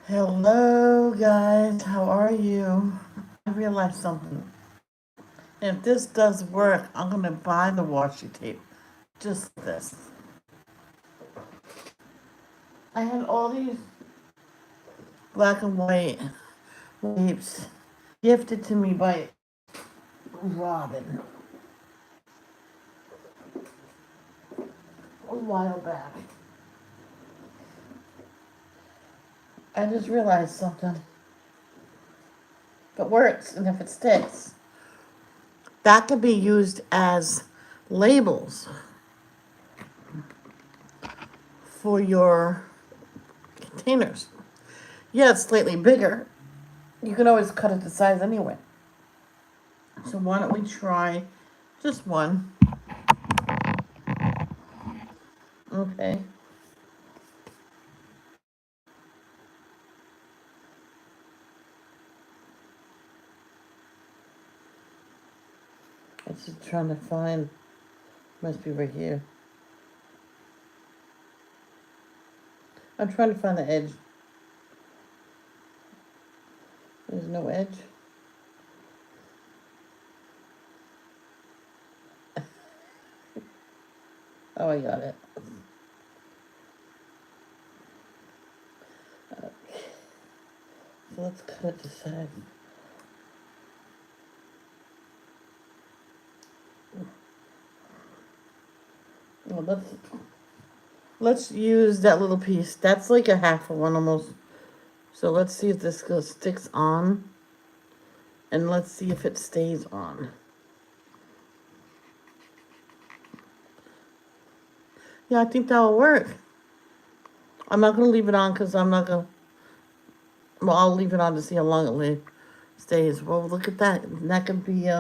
Hello, guys. How are you? I realized something. If this does work, I'm going to buy the washi tape. Just this. I had all these black and white tapes gifted to me by Robin a while back. I just realized something. If it works and if it sticks, that could be used as labels for your containers. Yeah, it's slightly bigger. You can always cut it to size anyway. So why don't we try just one? Okay. I'm just trying to find, must be right here. I'm trying to find the edge. There's no edge. Oh, I got it. So let's cut it to size. Well, let's use that little piece. That's like a half of one almost. So let's see if this sticks on, and let's see if it stays on. Yeah, I think that will work. I'm not gonna leave it on because I'm not gonna. Well, I'll leave it on to see how long it stays. Well, look at that. That could be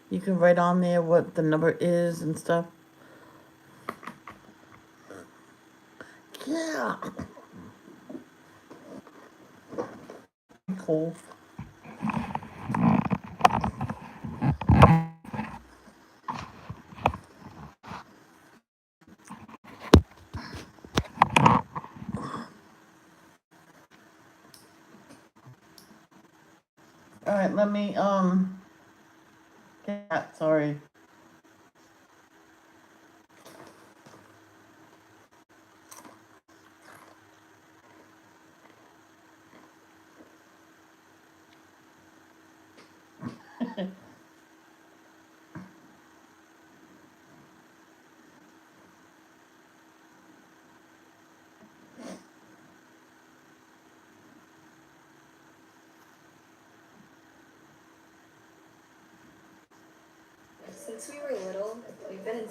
you can write on there what the number is and stuff. Yeah. Cool. All right, let me get that. Sorry. Since we were little, we've been in.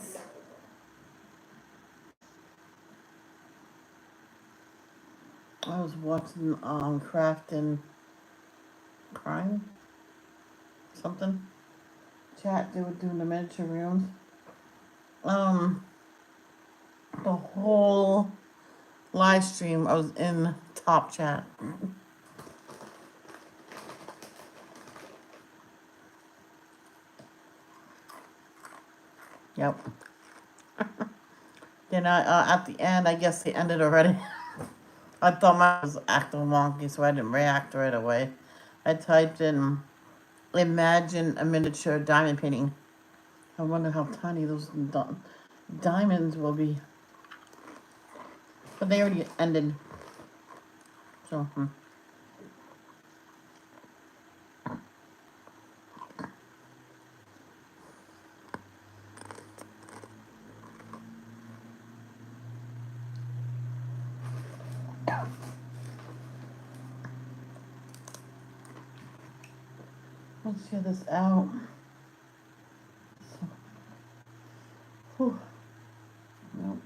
I was watching Craft and Crime something chat. They were doing the miniature rooms. Um, the whole live stream I was in top chat. Yep. Then at the end, I guess they ended already. I thought mine was acting wonky, so I didn't react right away. I typed in imagine a miniature diamond painting. I wonder how tiny those diamonds will be. But they already ended. So, let's get this out. So, whew. Nope.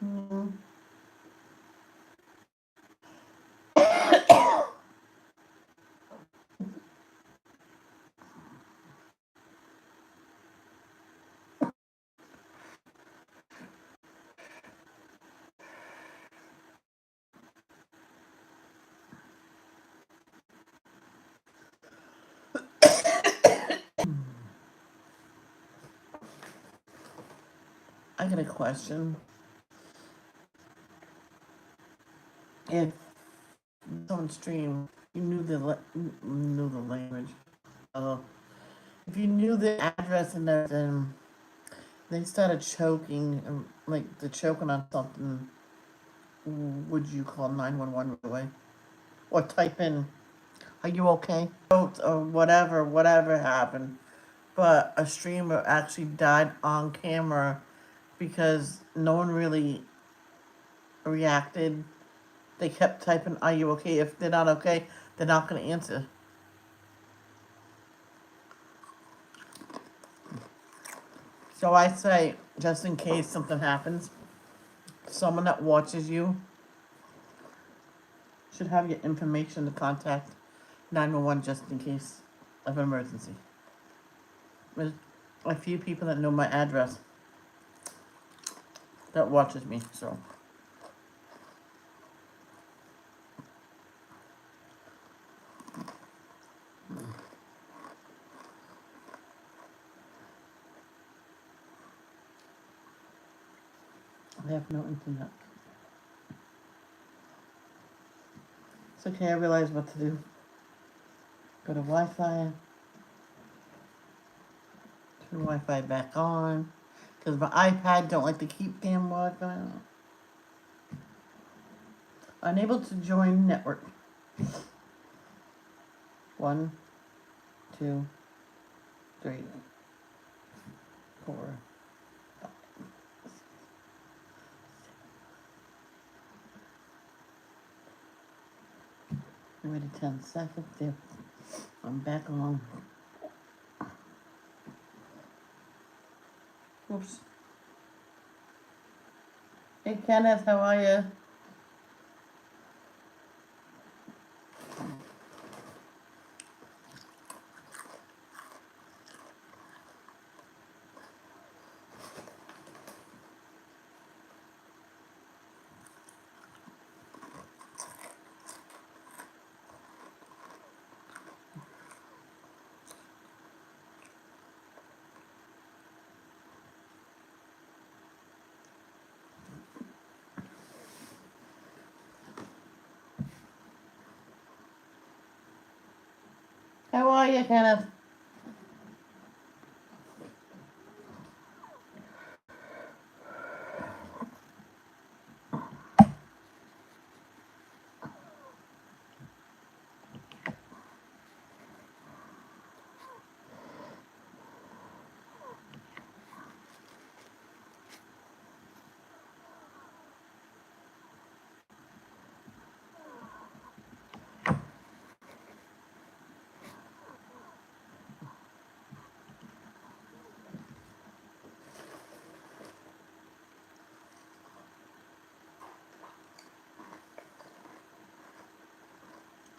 Mm. I got a question. If someone stream, you knew the language. Uh, if you knew the address and everything, they started choking, like they're choking on something. Would you call 911 right away, or type in, "Are you okay?" Or whatever happened. But a streamer actually died on camera because no one really reacted. They kept typing, "Are you okay?" If they're not okay, they're not going to answer. So I say, just in case something happens, someone that watches you should have your information to contact 911 just in case of an emergency. There's a few people that know my address that watches me, so. I have no internet. It's okay, I realize what to do. Go to Wi-Fi, turn Wi-Fi back on, because my iPad don't like to keep damn Wi-Fi. Unable to join network. 1, 2, 3, 4, 5. Waited 10 seconds. There. I'm back on. Oops. Hey Kenneth, how are you? How are you, Kenneth?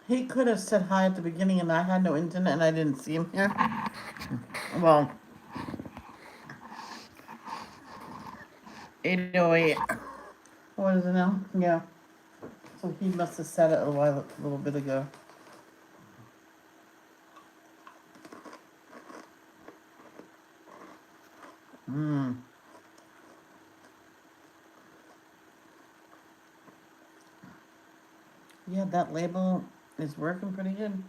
He could have said hi at the beginning and I had no internet and I didn't see him here. Well, 808. What is it now? Yeah. So he must have said it a little bit ago. Hmm. Yeah, that label is working pretty good.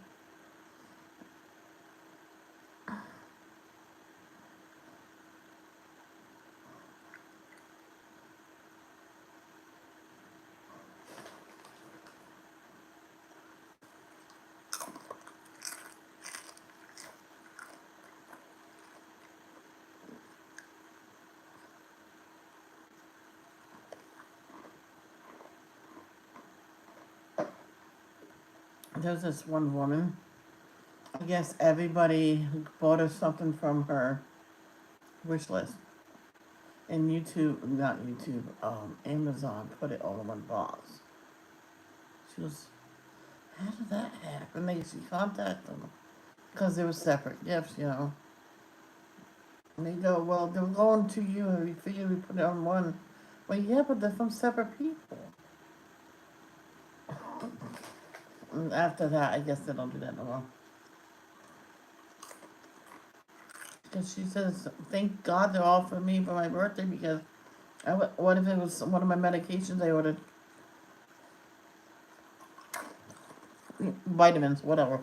There's this one woman. I guess everybody bought her something from her wish list. And YouTube, not YouTube, Amazon put it all in one box. She goes, how did that happen? She contacted them because they were separate gifts, you know. And they go, well, they were going to you, and we figured we put it on one. Well, yeah, but they're from separate people. And after that, I guess they don't do that no more. Because she says, thank God they're all for me for my birthday because What if it was one of my medications I ordered? Vitamins, whatever.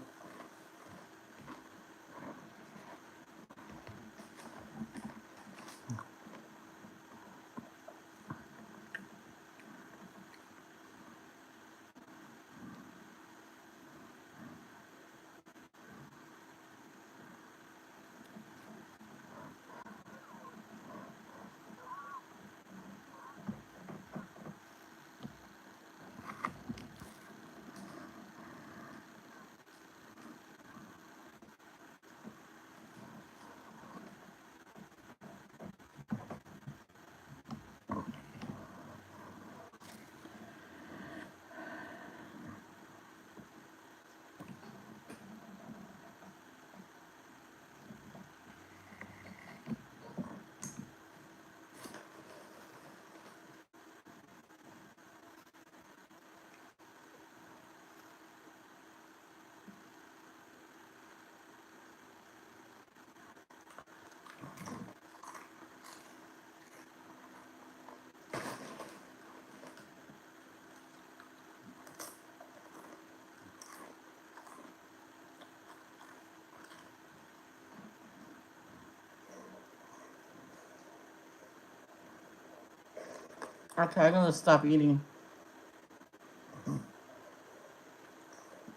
Okay, I'm gonna stop eating.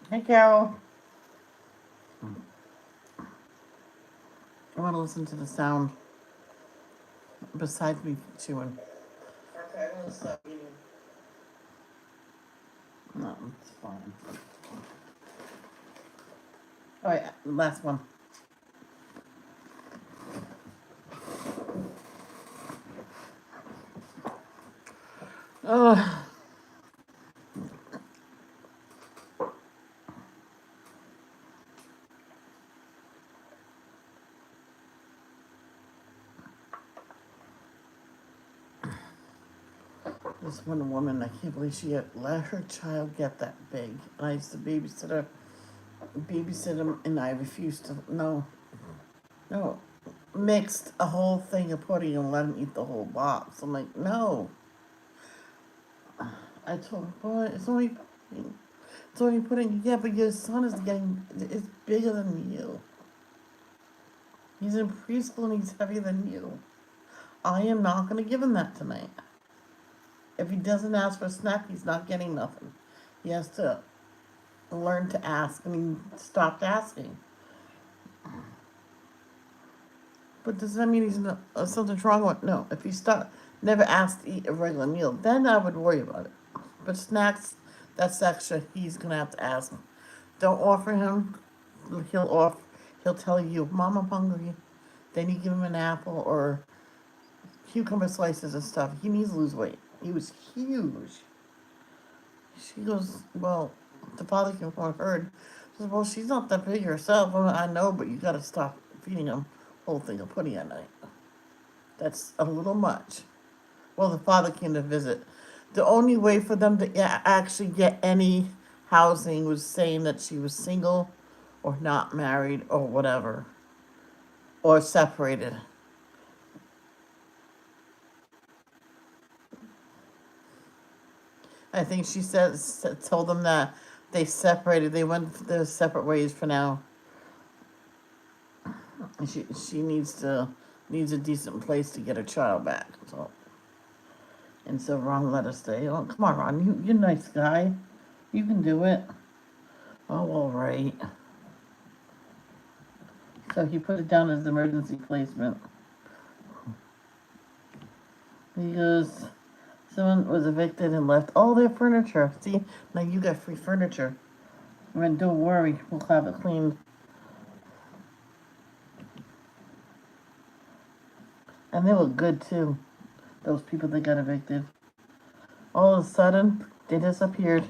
Hey, Carol. I want to listen to the sound besides me chewing. Okay, I'm gonna stop eating. No, it's fine. All right, last one. Oh, this one woman, I can't believe she had let her child get that big. And I used to babysit him, and I refused to. No, no, mixed a whole thing of pudding and let him eat the whole box. I'm like, no. I told him, boy, it's only pudding. It's only pudding. Yeah, but your son is bigger than you. He's in preschool and he's heavier than you. I am not going to give him that tonight. If he doesn't ask for a snack, he's not getting nothing. He has to learn to ask, and he stopped asking. But does that mean something's wrong with? No. If he never asked to eat a regular meal, then I would worry about it. But snacks, that's extra. He's gonna have to ask. Don't offer him. He'll tell you, "Mom, I'm hungry." Then you give him an apple or cucumber slices and stuff. He needs to lose weight. He was huge. She goes, well, the father came from her. She says, well, she's not that big herself. Well, I know, but you got to stop feeding him a whole thing of pudding at night. That's a little much. Well, the father came to visit. The only way for them to actually get any housing was saying that she was single or not married or whatever, or separated. I think she told them that they separated. They went their separate ways for now. And she needs a decent place to get her child back. So, and so Ron let us stay. Oh, come on, Ron, you're a nice guy. You can do it. Oh, all right. So he put it down as emergency placement. He goes, someone was evicted and left all their furniture. See, now you got free furniture. I mean, don't worry, we'll have it cleaned. And they look good too, those people that got evicted. All of a sudden, they disappeared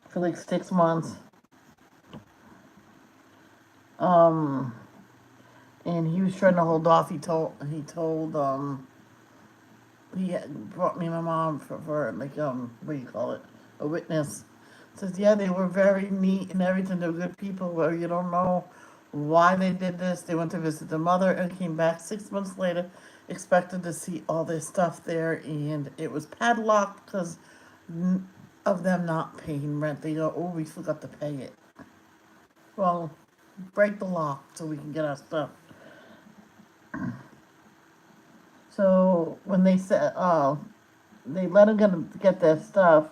for like 6 months. And he was trying to hold off. He brought me and my mom for like, what do you call it? A witness. Says, yeah, they were very neat and everything. They were good people, but you don't know why they did this. They went to visit the mother and came back 6 months later, expected to see all this stuff there, and it was padlocked because of them not paying rent. They go, oh, we forgot to pay it. Well, break the lock so we can get our stuff. So when they said, oh, they let them get their stuff,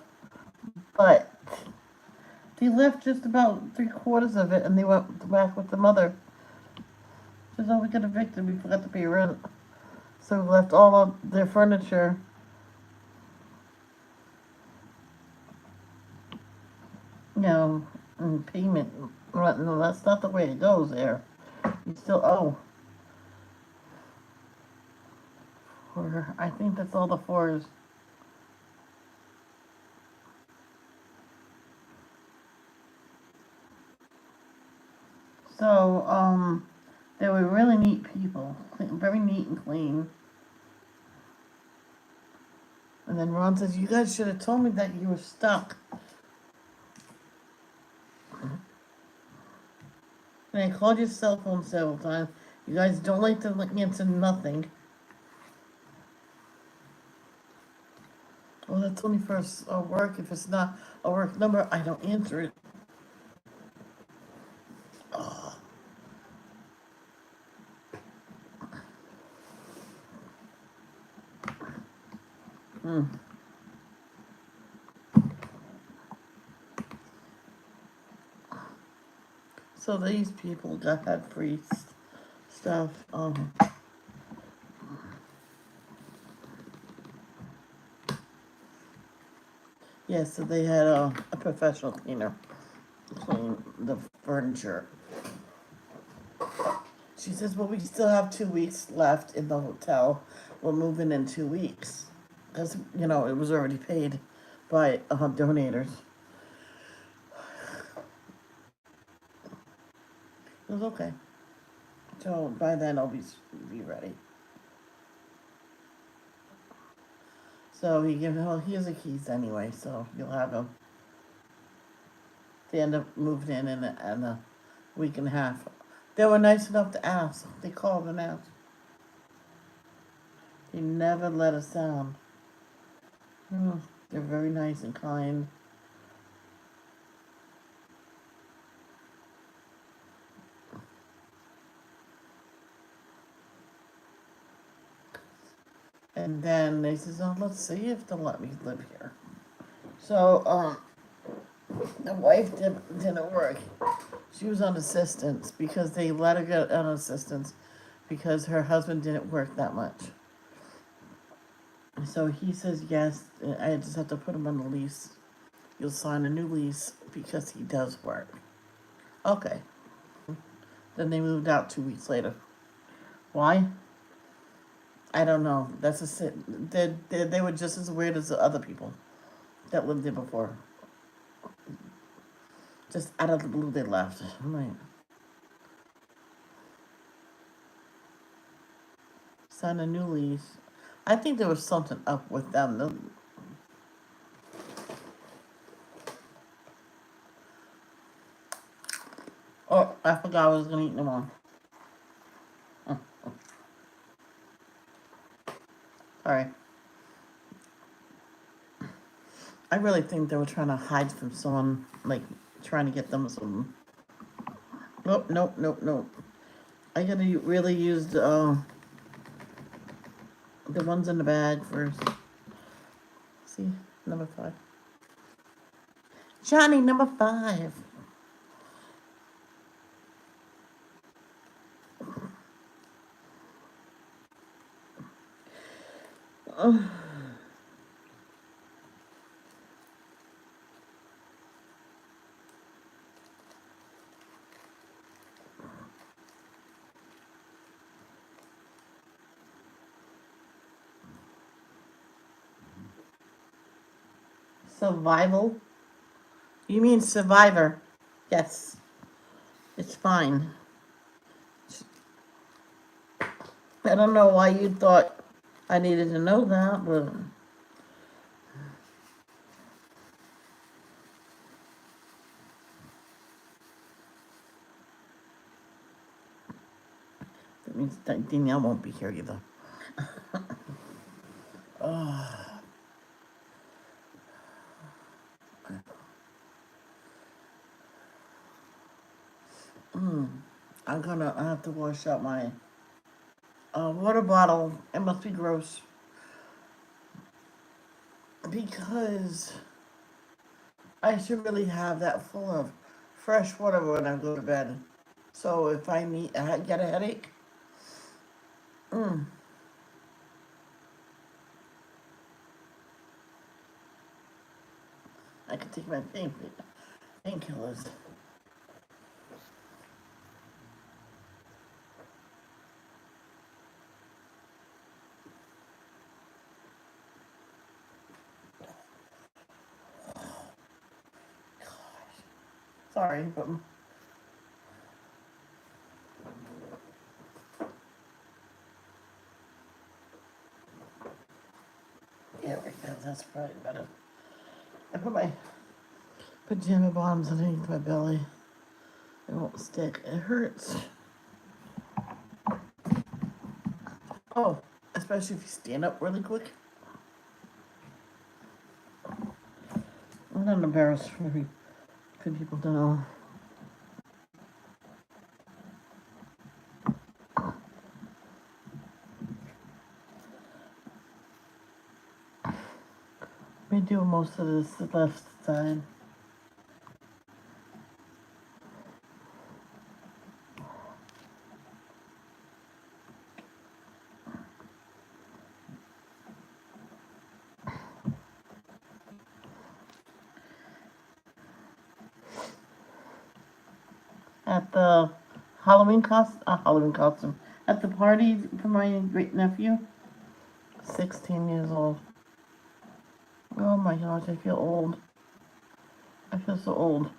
but they left just about 3/4 of it, and they went back with the mother. She said, oh, we got evicted, we forgot to pay rent. So we left all of their furniture. You know, in payment. No, that's not the way it goes there. You still owe. I think that's all the fours. So, they were really neat people. Very neat and clean. And then Ron says, you guys should have told me that you were stuck. And I called your cell phone several times. You guys don't like to answer nothing. Well, that's only for work. If it's not a work number, I don't answer it. Oh. So these people had free stuff. Yeah, so they had a professional cleaner clean the furniture. She says, well, we still have 2 weeks left in the hotel. We'll move in 2 weeks. Because, you know, it was already paid by donators. It was okay. So by then I'll be ready. So he here's the keys anyway, so you'll have them. They end up moving in a week and a half. They were nice enough to ask. They called and asked. They never let us down. They're very nice and kind. And then they says, oh, let's see if they'll let me live here. So, the wife didn't work. She was on assistance because they let her get on assistance because her husband didn't work that much. So he says, yes, I just have to put him on the lease. You'll sign a new lease because he does work. Okay. Then they moved out 2 weeks later. Why? I don't know. That's they were just as weird as the other people that lived there before. Just out of the blue, they left. I'm like, sign a new lease. I think there was something up with them. Oh, I forgot I was gonna eat them all. Sorry. I really think they were trying to hide from someone, like trying to get them some. Nope. I gotta really use the ones in the bag first. See, number 5. Johnny, number 5. Survival? You mean survivor? Yes. It's fine. I don't know why you thought I needed to know that, but that means that Danielle won't be here either. Oh, I have to wash out my water bottle. It must be gross because I should really have that full of fresh water when I go to bed. So if I get a headache, I can take my painkillers. Sorry, but there we go. That's probably better. I put my pajama bottoms underneath my belly. It won't stick. It hurts. Oh, especially if you stand up really quick. I'm not embarrassed for people to know. We do most of this the left side. At the Halloween costume, at the party for my great nephew, 16 years old. Oh my gosh, I feel old. I feel so old.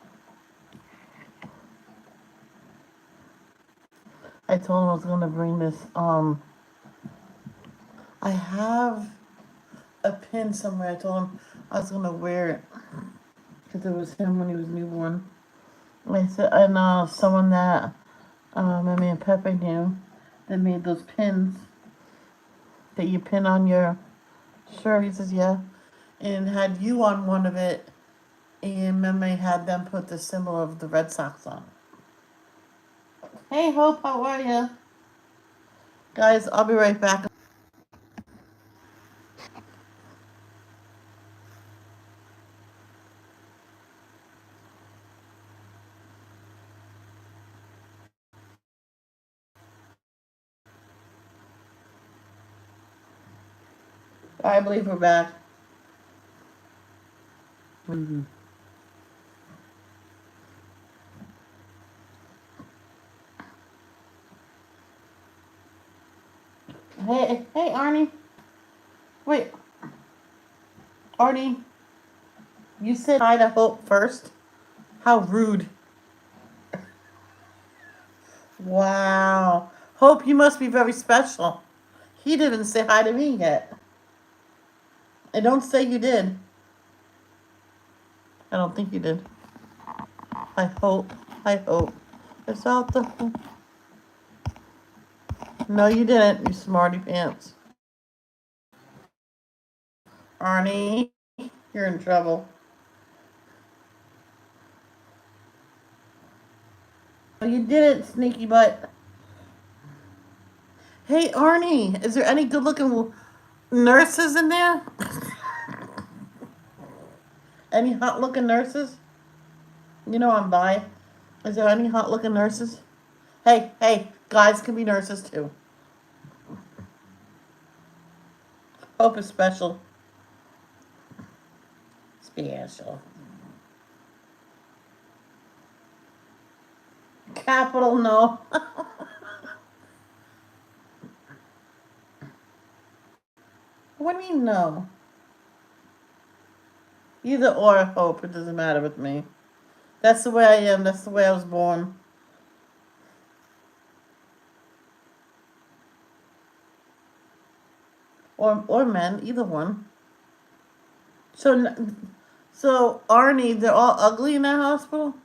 I told him I was gonna bring this. I have a pin somewhere. I told him I was gonna wear it because it was him when he was newborn. I said, and someone that Mammy and Pepe knew that made those pins that you pin on your shirt. He says, yeah, and had you on one of it, and Mammy had them put the symbol of the Red Sox on. Hey, Hope, how are you? Guys, I'll be right back. I believe we're back. Mm-hmm. Hey, Arnie. Wait, Arnie, you said hi to Hope first? How rude. Wow. Hope, you must be very special. He didn't say hi to me yet. I don't say you did. I don't think you did. I hope. I hope. It's out the. No, you didn't, you smarty pants. Arnie, you're in trouble. No, you didn't, sneaky butt. Hey, Arnie, is there any good looking nurses in there? Any hot looking nurses? You know I'm bi. Is there any hot looking nurses? Hey, guys can be nurses too. Hope is special. Special. Capital no. What do you mean no? Either or, Hope. It doesn't matter with me. That's the way I am. That's the way I was born. Or men, either one. So so Arnie, they're all ugly in that hospital.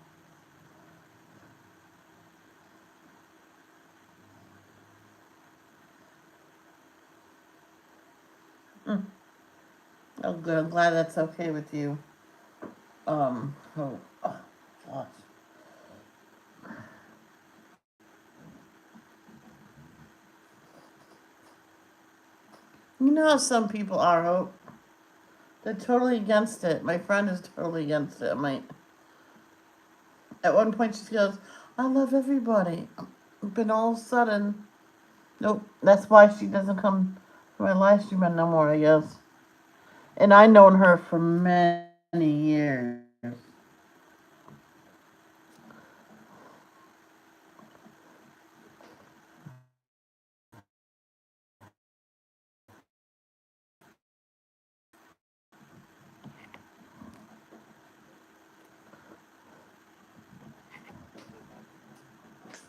Oh, good. I'm glad that's okay with you. Oh, gosh. You know how some people are, Hope? They're totally against it. My friend is totally against it. At one point she goes, I love everybody. But all of a sudden, nope. That's why she doesn't come to my live stream no more, I guess. And I've known her for many years.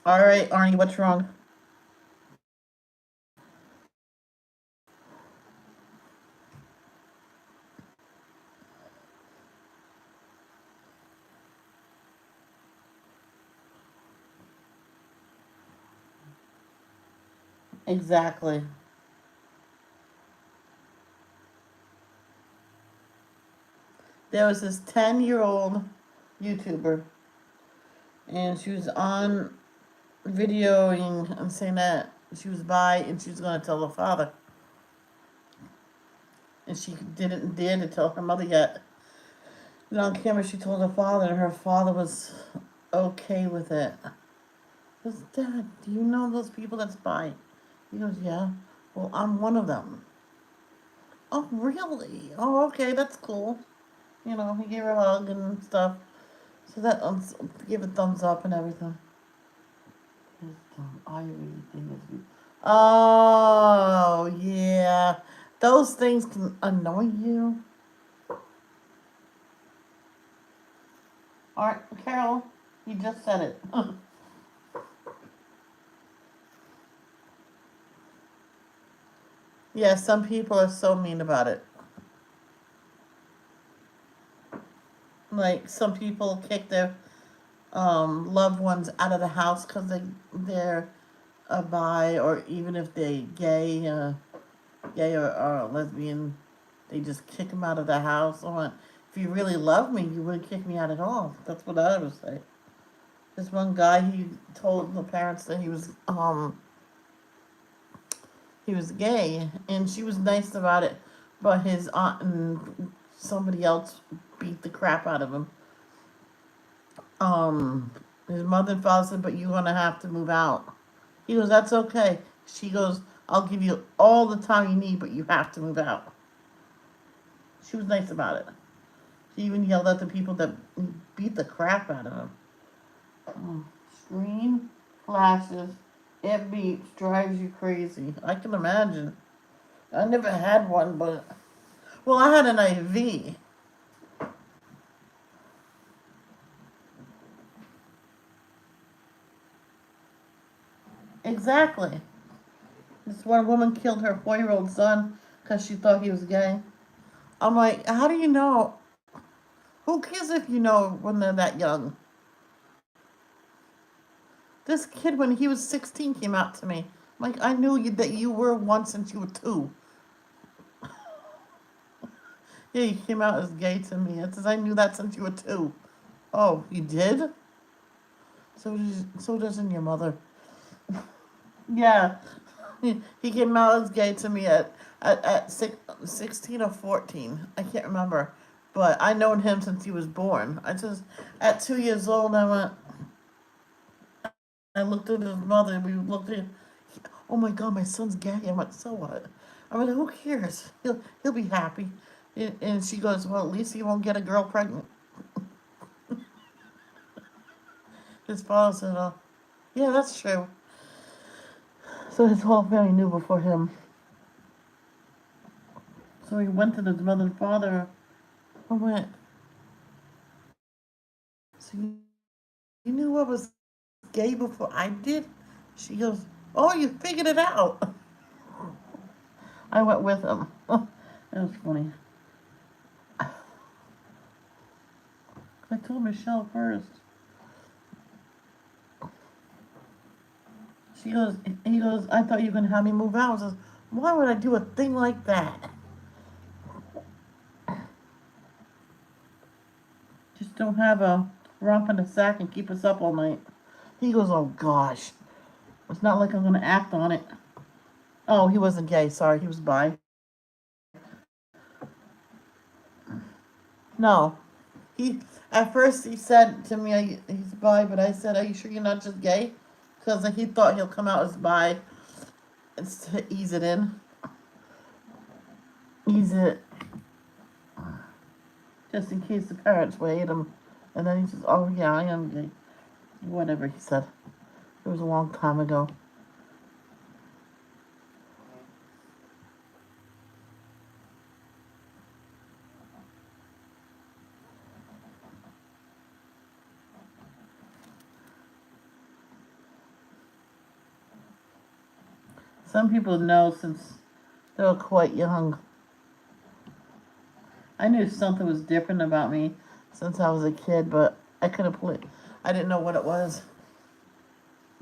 All right, Arnie, what's wrong? Exactly. There was this 10-year-old YouTuber, and she was on videoing and saying that she was bi and she was going to tell her father. And she didn't dare to tell her mother yet. And on camera, she told her father, and her father was okay with it. He goes, Dad, do you know those people that's bi? He goes, yeah. Well, I'm one of them. Oh, really? Oh, okay, that's cool. You know, he gave her a hug and stuff. So that gave a thumbs up and everything. I really think it's. Oh, yeah. Those things can annoy you. All right, Carol, you just said it. Yeah, some people are so mean about it. Like some people kick their loved ones out of the house because they're a bi, or even if they gay or lesbian, they just kick them out of the house. Or if you really love me, you wouldn't kick me out at all. That's what I would say. This one guy, he told the parents that he was gay, and she was nice about it, but his aunt and somebody else beat the crap out of him. Um, his mother and father said, "But you're gonna have to move out." He goes, "That's okay." She goes, "I'll give you all the time you need, but you have to move out." She was nice about it. She even yelled at the people that beat the crap out of him. Screen flashes, it beeps, drives you crazy. I can imagine. I never had one, but well, I had an IV. Exactly. This one woman killed her 4-year-old son because she thought he was gay. I'm like, how do you know? Who cares if you know when they're that young? This kid, when he was 16, came out to me. I'm like, I knew that you were one since you were 2. Yeah, he came out as gay to me. It says, I knew that since you were 2. Oh, you did? So doesn't your mother. Yeah. He came out as gay to me at 16 or 14. I can't remember. But I known him since he was born. At 2 years old, I looked at his mother, and we looked at, oh my God, my son's gay. I went, so what? I mean, who cares? He'll be happy. And she goes, well, at least he won't get a girl pregnant. His father said, oh, yeah, that's true. So his whole family knew before him. So he went to his mother and father. I went, so you knew I was gay before I did? She goes, oh, you figured it out. I went with him. It was funny. I told Michelle first. He goes, I thought you were going to have me move out. I says, why would I do a thing like that? just don't have a romp in the sack and keep us up all night. He goes, oh gosh. It's not like I'm going to act on it. Oh, he wasn't gay. Sorry, he was bi. No. He At first he said to me he's bi, but I said, are you sure you're not just gay? Because he thought he'll come out as bi and to ease it in. Ease it. Just in case the parents would hate him. And then he says, oh yeah, I am gay. Whatever he said. It was a long time ago. Some people know since they were quite young. I knew something was different about me since I was a kid, but I couldn't I didn't know what it was.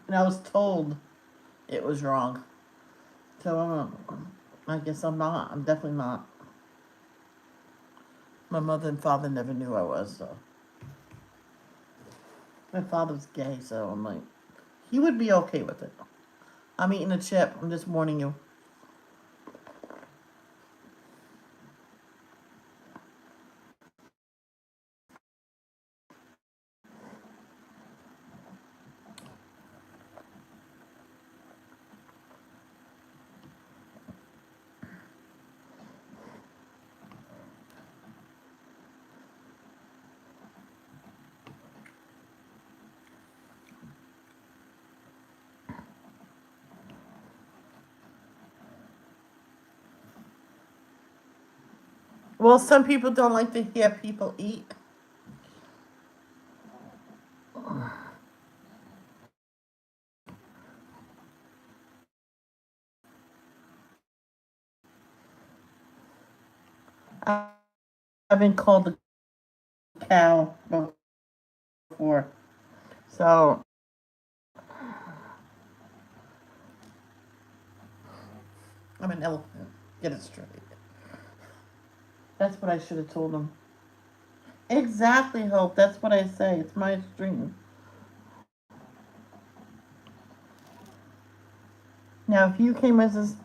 And I was told it was wrong. So I guess I'm not. I'm definitely not. My mother and father never knew I was, so. My father's gay, so I'm like, he would be okay with it. I'm eating a chip. I'm just warning you. Well, some people don't like to hear people eat. I've been called a cow before. So, I'm an elephant. Get it straight. That's what I should have told him. Exactly, Hope. That's what I say. It's my stream. Now, if you came as this,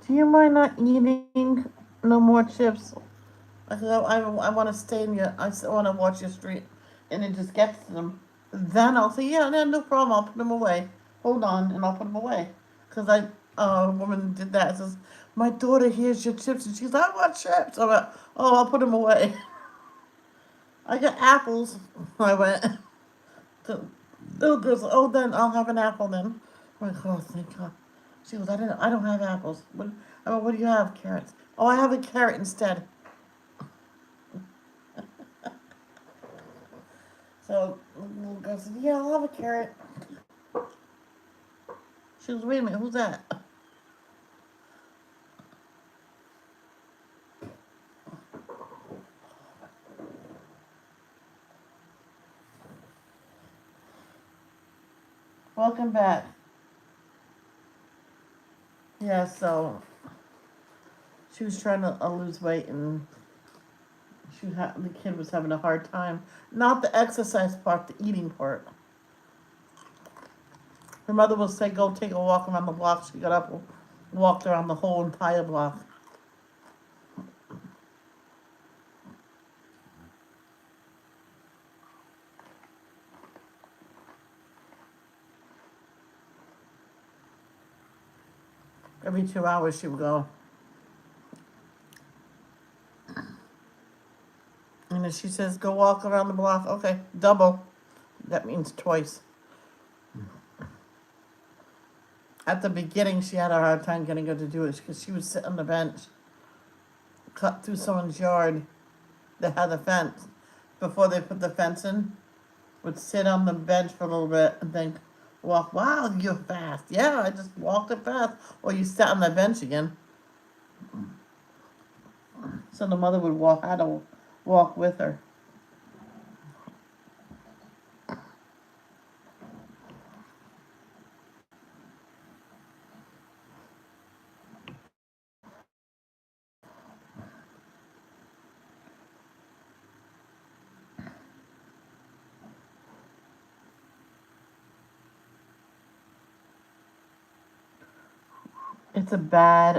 do you mind not eating no more chips? I want to stay in your, I want to watch your stream. And it just gets to them. Then I'll say, yeah, no problem. I'll put them away. Hold on, and I'll put them away. Because a woman did that. It says, my daughter hears your chips, and she's like, I want chips. I'm like, oh, I'll put them away. I got apples. I went. The little girl said, oh, then I'll have an apple then. I'm like, oh, thank God. She goes, I don't have apples. What do you have? Carrots. Oh, I have a carrot instead. So the little girl said, yeah, I'll have a carrot. She goes, wait a minute, who's that? Welcome back. Yeah, so she was trying to lose weight, and the kid was having a hard time. Not the exercise part, the eating part. Her mother will say, go take a walk around the block. She got up and walked around the whole entire block. Every 2 hours she would go. And then she says, go walk around the block. Okay, double. That means twice. At the beginning, she had a hard time getting her to do it because she would sit on the bench, cut through someone's yard that had a fence. Before they put the fence in, would sit on the bench for a little bit and then walk. Wow, you're fast. Yeah, I just walked it fast. Or you sat on the bench again. So the mother would had to walk with her. It's a bad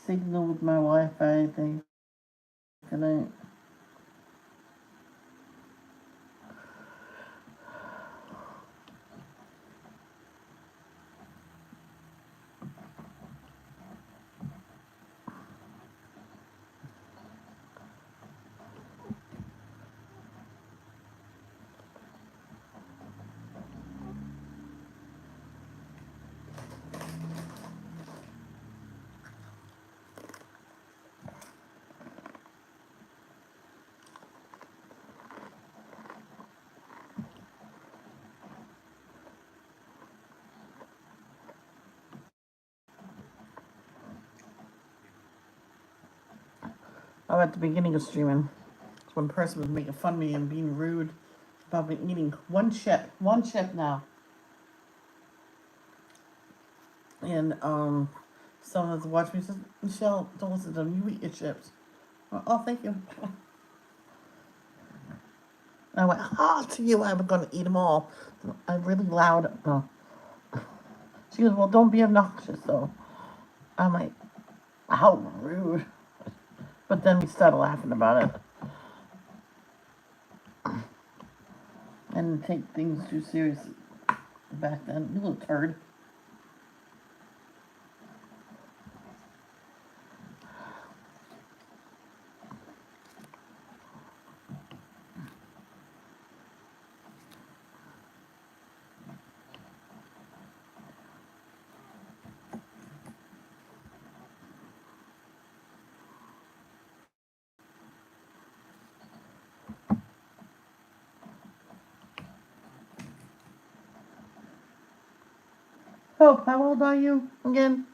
signal with my Wi-Fi, I think. Tonight. Oh, at the beginning of streaming, one person was making fun of me and being rude about me eating one chip now, and someone was watching me says, "Michelle, don't listen to them. You eat your chips." Oh, thank you. And I went, "Oh, to you, I'm gonna eat them all." I'm really loud. She goes, "Well, don't be obnoxious, though." I'm like, "How rude!" But then we started laughing about it. And take things too seriously back then. You little turd. Oh, how old are you again?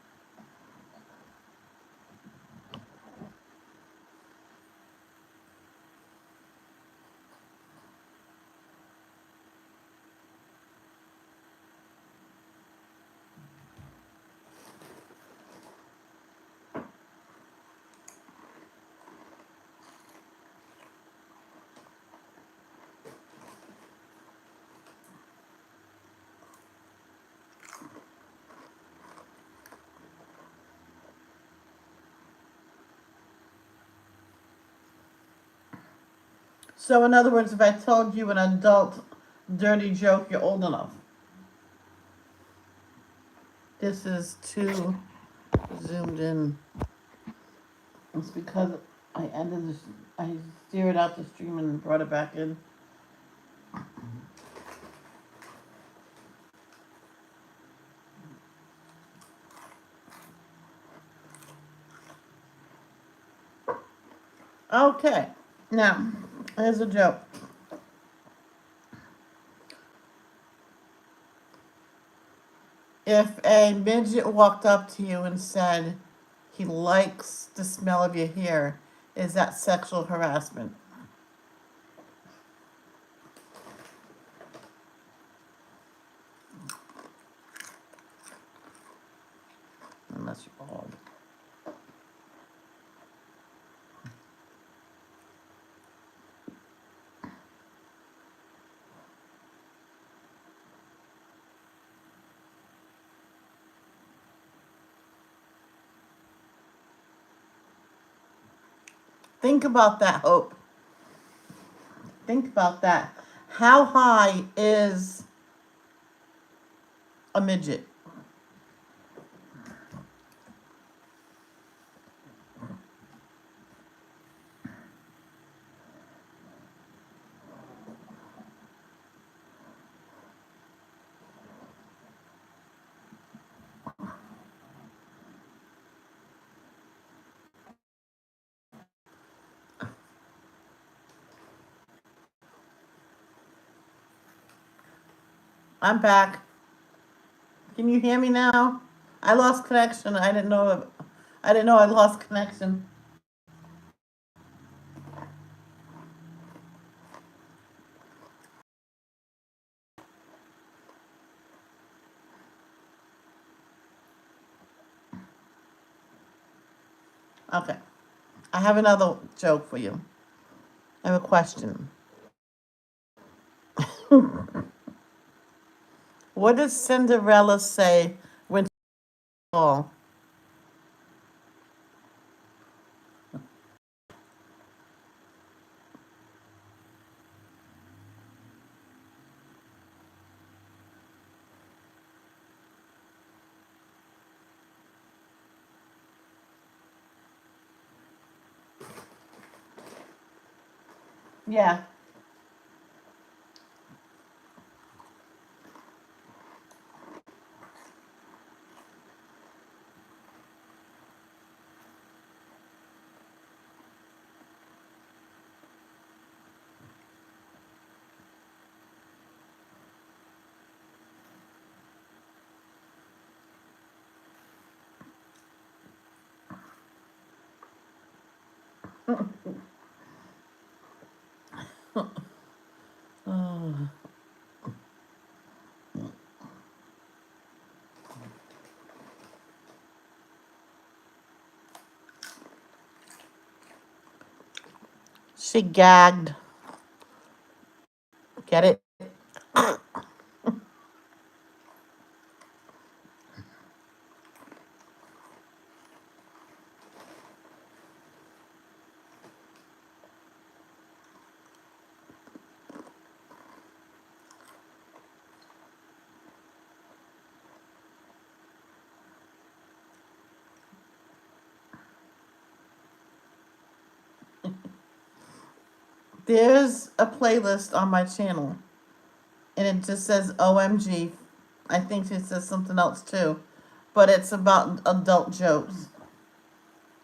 So, in other words, if I told you an adult dirty joke, you're old enough. This is too zoomed in. It's because I steered out the stream and brought it back in. Okay, now, here's a joke. If a midget walked up to you and said he likes the smell of your hair, is that sexual harassment? Unless you're bald. Think about that, Hope. Think about that. How high is a midget? I'm back. Can you hear me now? I lost connection. I didn't know. I didn't know I lost connection. Okay. I have another joke for you. I have a question. What does Cinderella say when fall? Yeah. Oh. She gagged. Get it? There's a playlist on my channel, and it just says OMG. I think it says something else too, but it's about adult jokes.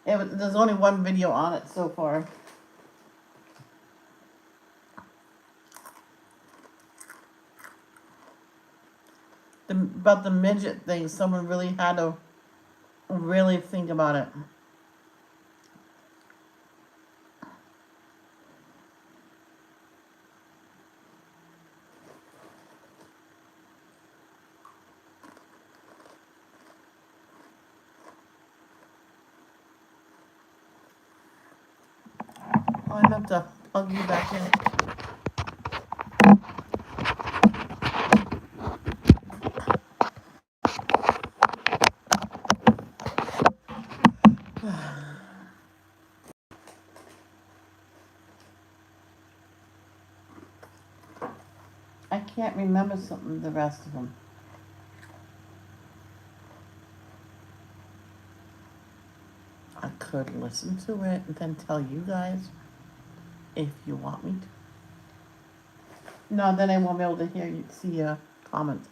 There's only one video on it so far. About the midget thing, someone really had to really think about it. Oh, I meant to plug you back in. I can't remember something the rest of them. I could listen to it and then tell you guys if you want me to. No, then I won't be able to hear you see your comments.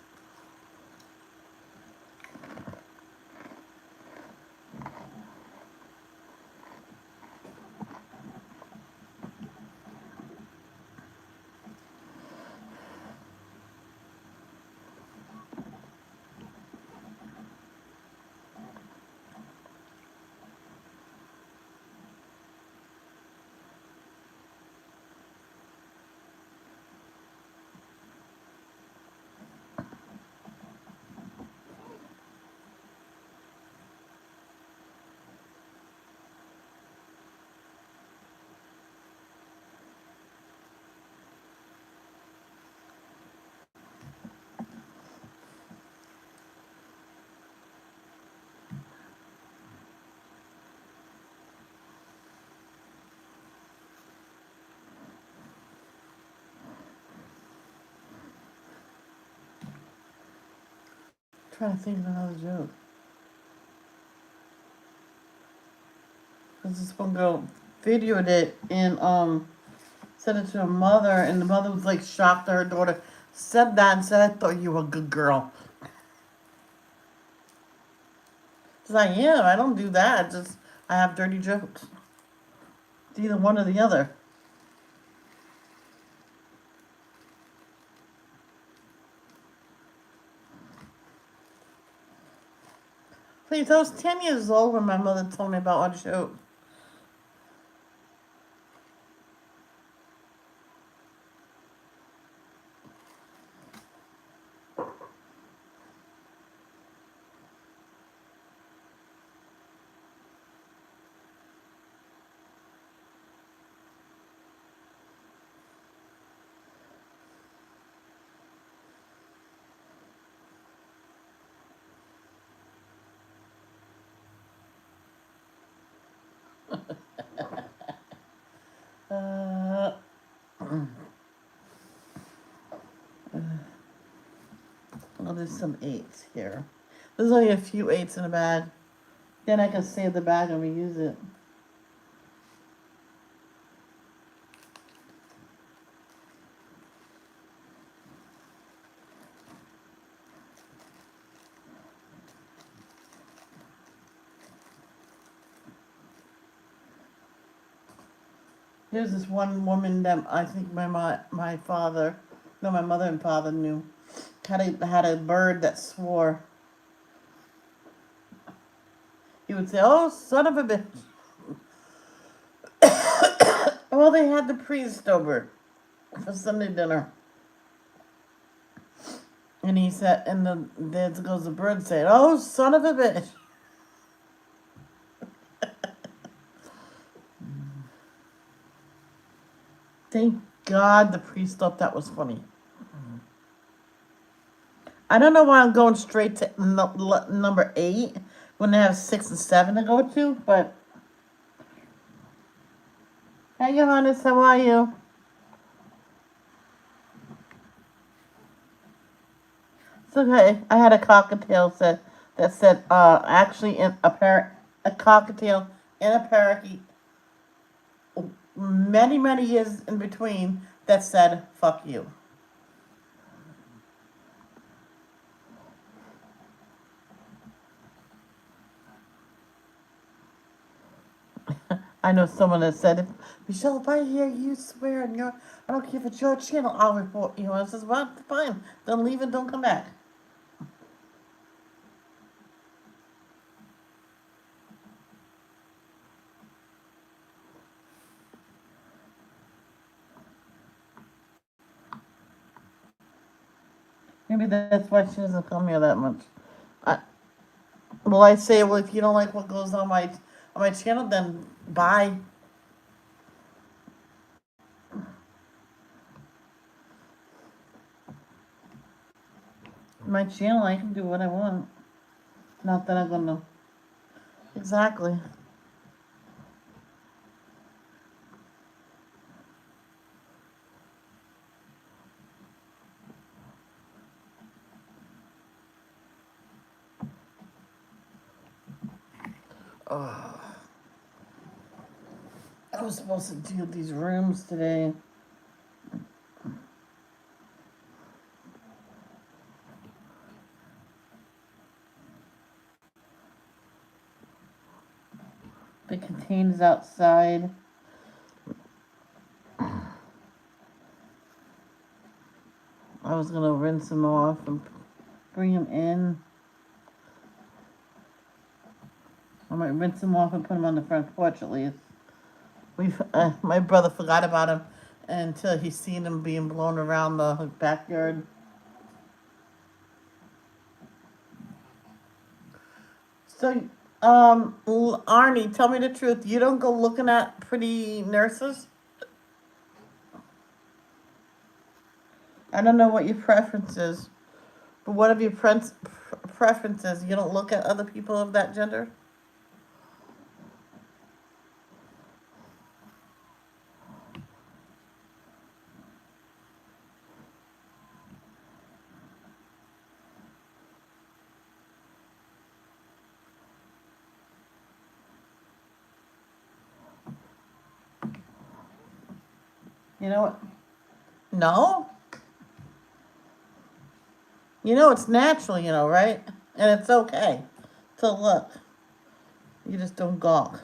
I'm trying to think of another joke. Cause this one girl videoed it and sent it to her mother, and the mother was like shocked that her daughter said that and said, "I thought you were a good girl." She's like, "Yeah, I don't do that. Just I have dirty jokes. It's either one or the other." Please, I was 10 years old when my mother told me about our joke. Well, there's some 8s here. There's only a few 8s in the bag. Then I can save the bag and reuse it. Here's this one woman that I think my father, no, my mother and father knew. Had a bird that swore. He would say, "Oh, son of a bitch." Well, they had the priest over for Sunday dinner. And he said, and there goes the bird saying, "Oh, son of a bitch." Thank God the priest thought that was funny. I don't know why I'm going straight to number 8 when they have 6 and 7 to go to, but. Hey, Johannes, how are you? It's okay. I had a cockatiel that said, actually in a cockatiel and a parakeet, many years in between, that said, "Fuck you." I know someone that said, "Michelle, if I hear you swear and I don't care if it's your channel, I'll report you." I says, "Well, fine. Then leave and don't come back." Maybe that's why she doesn't come here that much. I, well, I say, well, if you don't like what goes on my channel, then bye. My channel, I can do what I want. Not that I'm gonna. Exactly. Oh, I was supposed to do these rooms today. The containers outside. I was gonna rinse them off and bring them in. I might rinse them off and put them on the front porch at least. My brother forgot about them until he seen them being blown around the backyard. So, Arnie, tell me the truth. You don't go looking at pretty nurses? I don't know what your preference is, but what of your preferences? You don't look at other people of that gender? You know what? No? You know it's natural, right? And it's okay to look. You just don't gawk.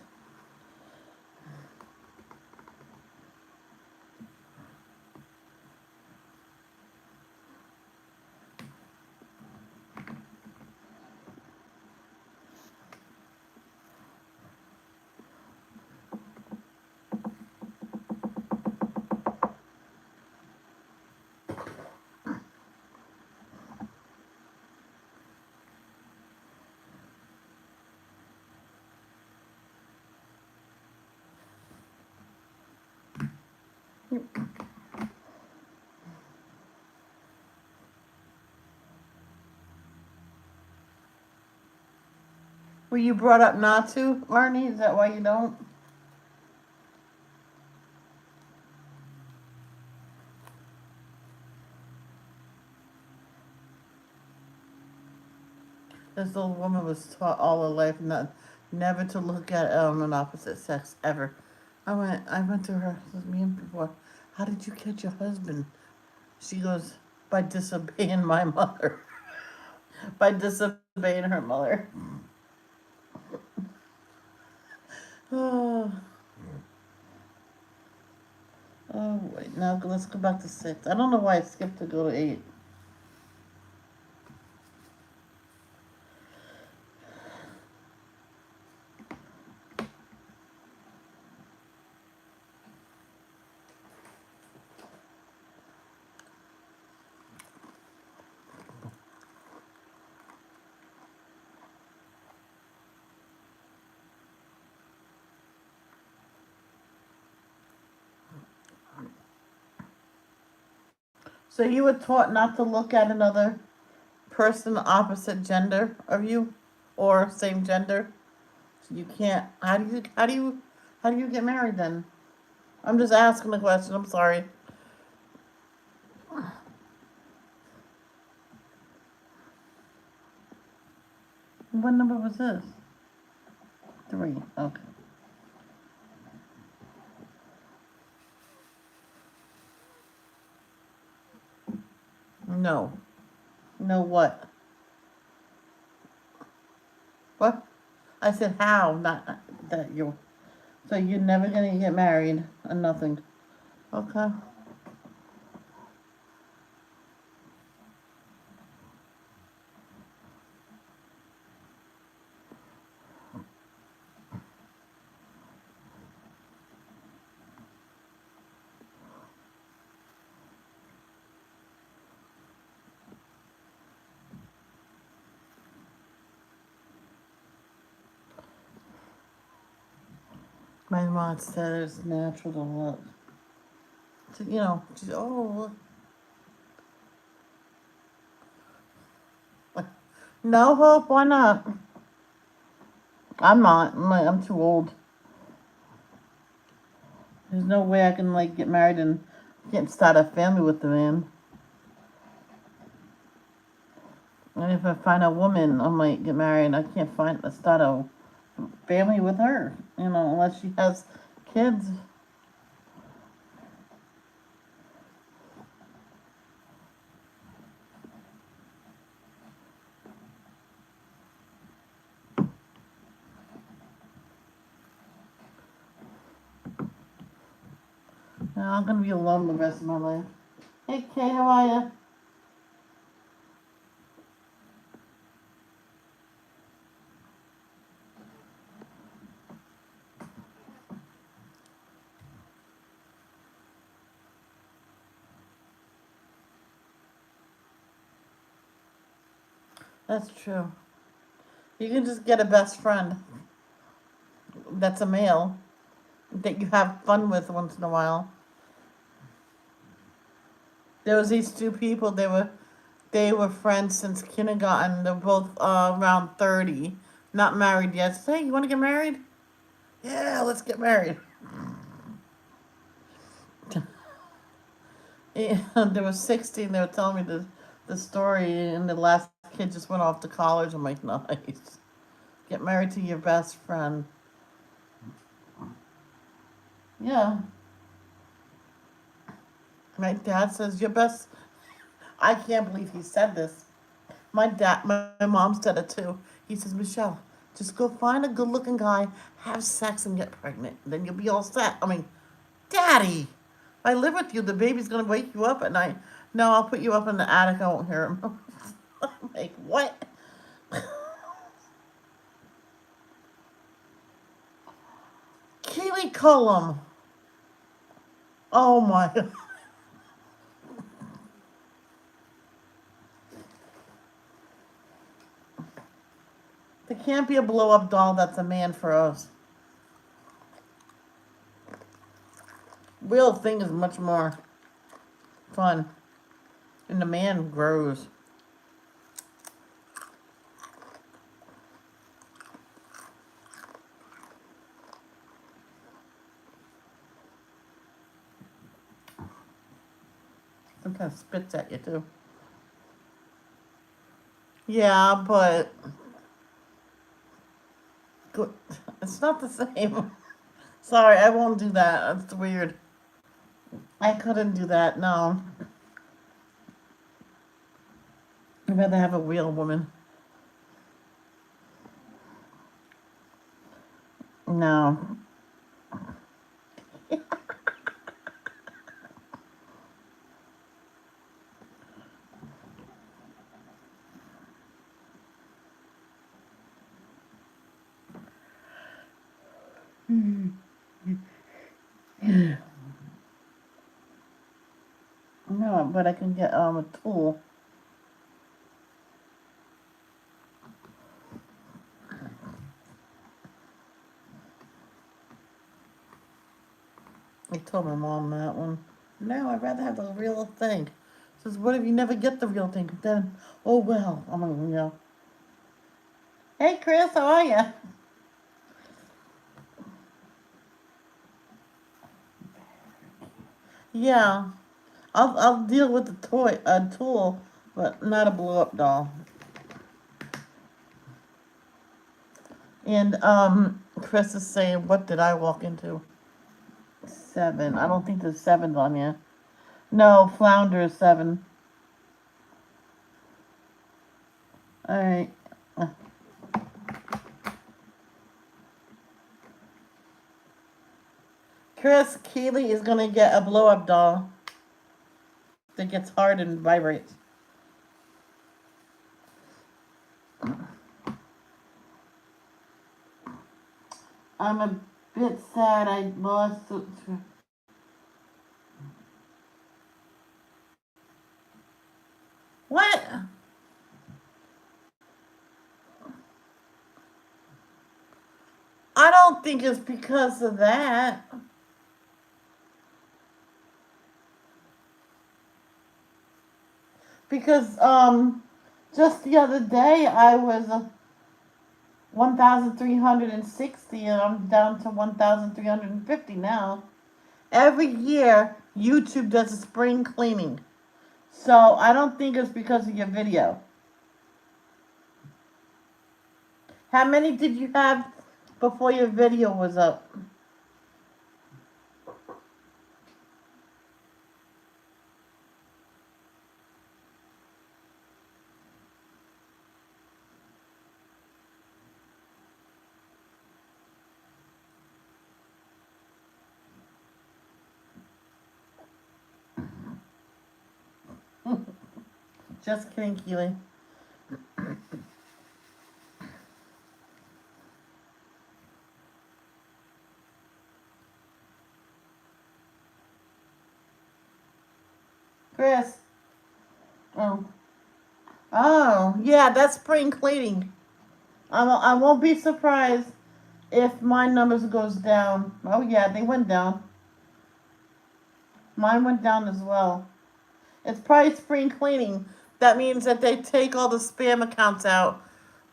Were you brought up not to, Arnie? Is that why you don't? This old woman was taught all her life never to look at an opposite sex ever. I went to her with me and before. How did you catch your husband? She goes, by disobeying my mother. By disobeying her mother. Oh, oh wait. Now let's go back to 6. I don't know why I skipped to go to 8. So you were taught not to look at another person opposite gender of you or same gender. So you can't. How do you get married then? I'm just asking the question. I'm sorry. What number was this? 3. Okay. No. No what? What? I said how, not that you. So you're never gonna get married or nothing. Okay. My mom said it's natural to look. So, she's oh look. No hope. Why not? I'm not. I'm too old. There's no way I can get married and get start a family with the man. And if I find a woman, I might get married. I can't start a family with her. Unless she has kids. No, I'm gonna be alone the rest of my life. Hey Kay, how are you? That's true. You can just get a best friend that's a male that you have fun with once in a while. There was these two people. They were friends since kindergarten. They're both around 30, not married yet. Say, hey, you want to get married? Yeah, let's get married. Yeah, they were 16. They were telling me the story, and the last kid just went off to college. I'm like, nice. Get married to your best friend. Yeah. My dad says your best. I can't believe he said this. My mom said it too. He says, Michelle, just go find a good-looking guy, have sex, and get pregnant. Then you'll be all set. I mean, Daddy, if I live with you, the baby's gonna wake you up at night. No, I'll put you up in the attic. I won't hear him. I'm like, what? Keely Cullum. Oh my. There can't be a blow-up doll that's a man for us. Real thing is much more fun. And the man grows. Sometimes spits at you too. Yeah, but Good. It's not the same. Sorry, I won't do that. That's weird. I couldn't do that. No. I'd rather have a real woman. No. No, but I can get a tool. I told my mom that one. No, I'd rather have the real thing. Says, what if you never get the real thing? Then, oh well. I'm like, yeah. Hey, Chris, how are you? Yeah, I'll deal with the tool, but not a blow up doll. And Chris is saying, what did I walk into? 7. I don't think there's 7s on here. No, Flounder is 7. All right. Chris Keeley is gonna get a blow up doll that gets hard and vibrates. I'm a bit sad I lost. What? I don't think it's because of that. Because just the other day I was 1,360 and I'm down to 1,350 now. Every year YouTube does a spring cleaning. So I don't think it's because of your video. How many did you have before your video was up? Just kidding, Keely. Chris. Oh. Oh, yeah, that's spring cleaning. I won't be surprised if my numbers goes down. Oh yeah, they went down. Mine went down as well. It's probably spring cleaning. That means that they take all the spam accounts out,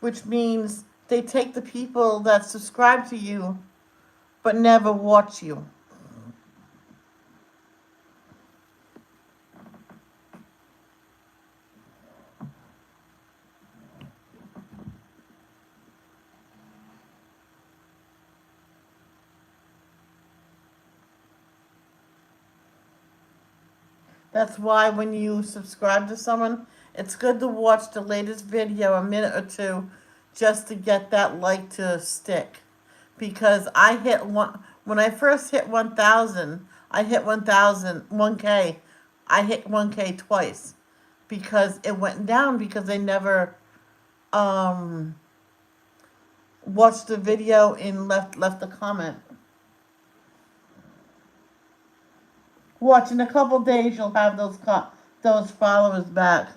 which means they take the people that subscribe to you but never watch you. That's why when you subscribe to someone, it's good to watch the latest video a minute or two just to get that like to stick. Because I hit one, when I first hit 1,000, I hit 1,000, 1K. I hit 1K twice because it went down because they never um, watched the video and left a comment. Watch in a couple days, you'll have those followers back.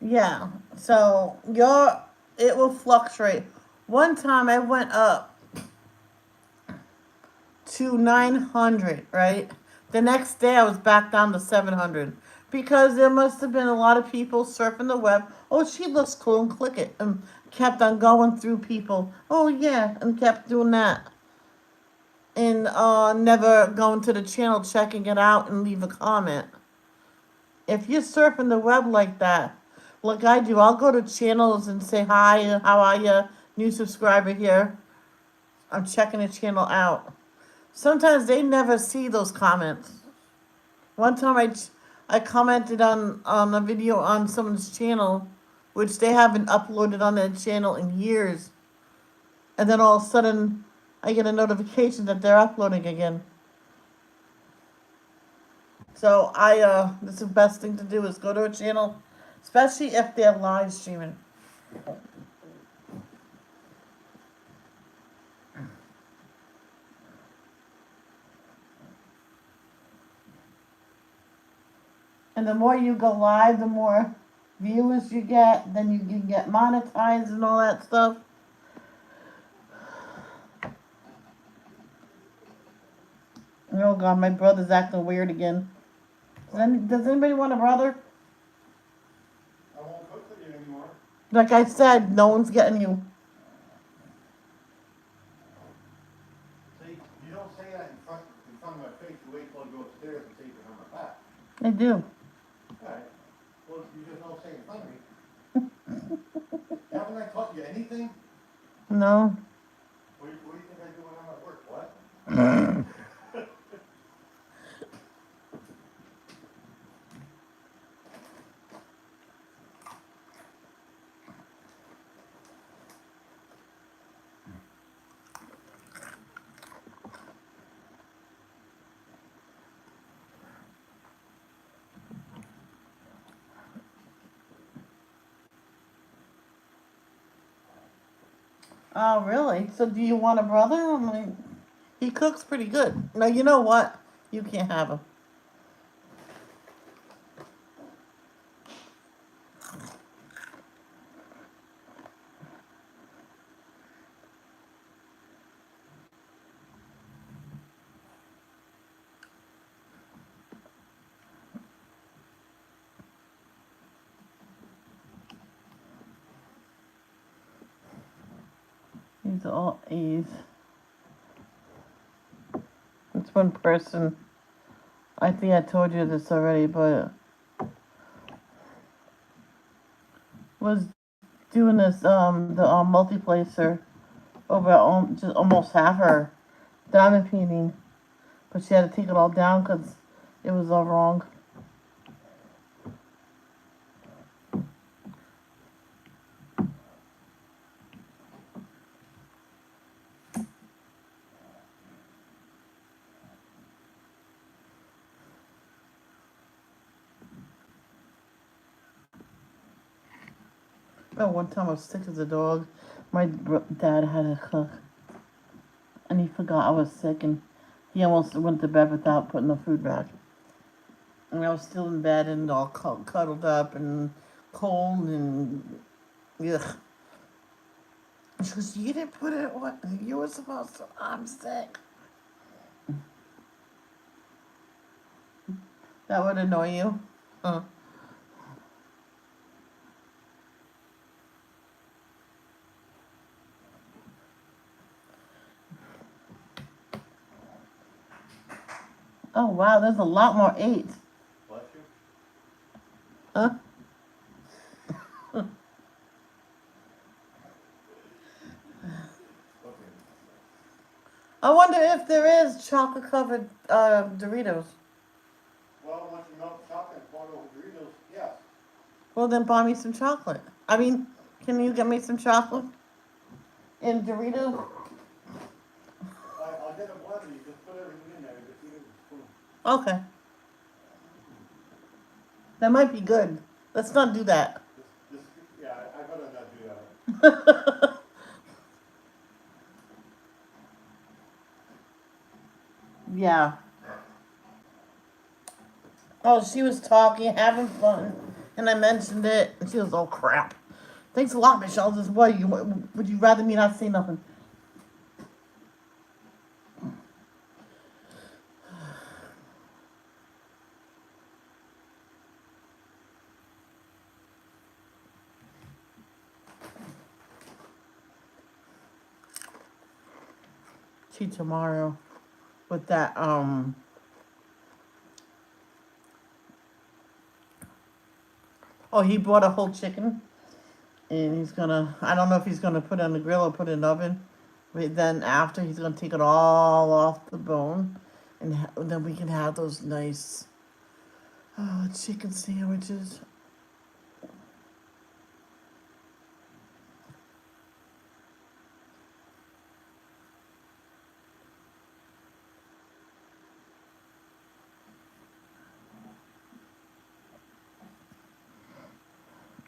Yeah. So it will fluctuate. One time I went up to 900, right? The next day I was back down to 700 because there must have been a lot of people surfing the web. Oh, she looks cool, and click it, and kept on going through people. Oh yeah, and kept doing that, and never going to the channel, checking it out, and leave a comment. If you're surfing the web like that, like I do, I'll go to channels and say hi, how are you, new subscriber here. I'm checking the channel out. Sometimes they never see those comments. One time I commented on a video on someone's channel, which they haven't uploaded on their channel in years, and then all of a sudden I get a notification that they're uploading again. So that's the best thing to do is go to a channel, especially if they're live streaming. And the more you go live, the more viewers you get, then you can get monetized and all that stuff. Oh god, my brother's acting weird again. Does anybody want a brother? I won't cook for you anymore. Like I said, no one's getting you. See, you don't say that in front of my face. You wait till I go upstairs and say it behind my back. I do. Alright. Well, you just don't say it in front of me. Haven't I taught you anything? No. What do you think I do when I'm at work? What? Oh, really? So do you want a brother? I'm like, he cooks pretty good. Now, you know what? You can't have him. He's all A's. It's one person. I think I told you this already, but was doing this the multiplacer over just almost half her diamond painting, but she had to take it all down because it was all wrong. Oh, one time I was sick as a dog. My dad had to cook, and he forgot I was sick, and he almost went to bed without putting the food back. And I was still in bed and all cuddled up and cold and ugh. She goes, "You didn't put it. What you were supposed to? I'm sick." That would annoy you. Huh. Oh wow, there's a lot more eights. Bless you. Huh? Okay. I wonder if there is chocolate covered Doritos. Well, once you melt chocolate and pour it over Doritos, yes. Well, then buy me some chocolate. I mean, can you get me some chocolate in Dorito? I'll get a blender. You just put everything in there. You just eat it with a spoon. Okay, that might be good. Let's not do that. Yeah, I better not do that. Yeah. Oh, she was talking, having fun. And I mentioned it, and she was, oh crap. Thanks a lot, Michelle. Just what would you rather me not say nothing? See tomorrow with that oh, he bought a whole chicken, and he's gonna, I don't know if he's gonna put it on the grill or put it in the oven, but then after he's gonna take it all off the bone, and then we can have those nice chicken sandwiches.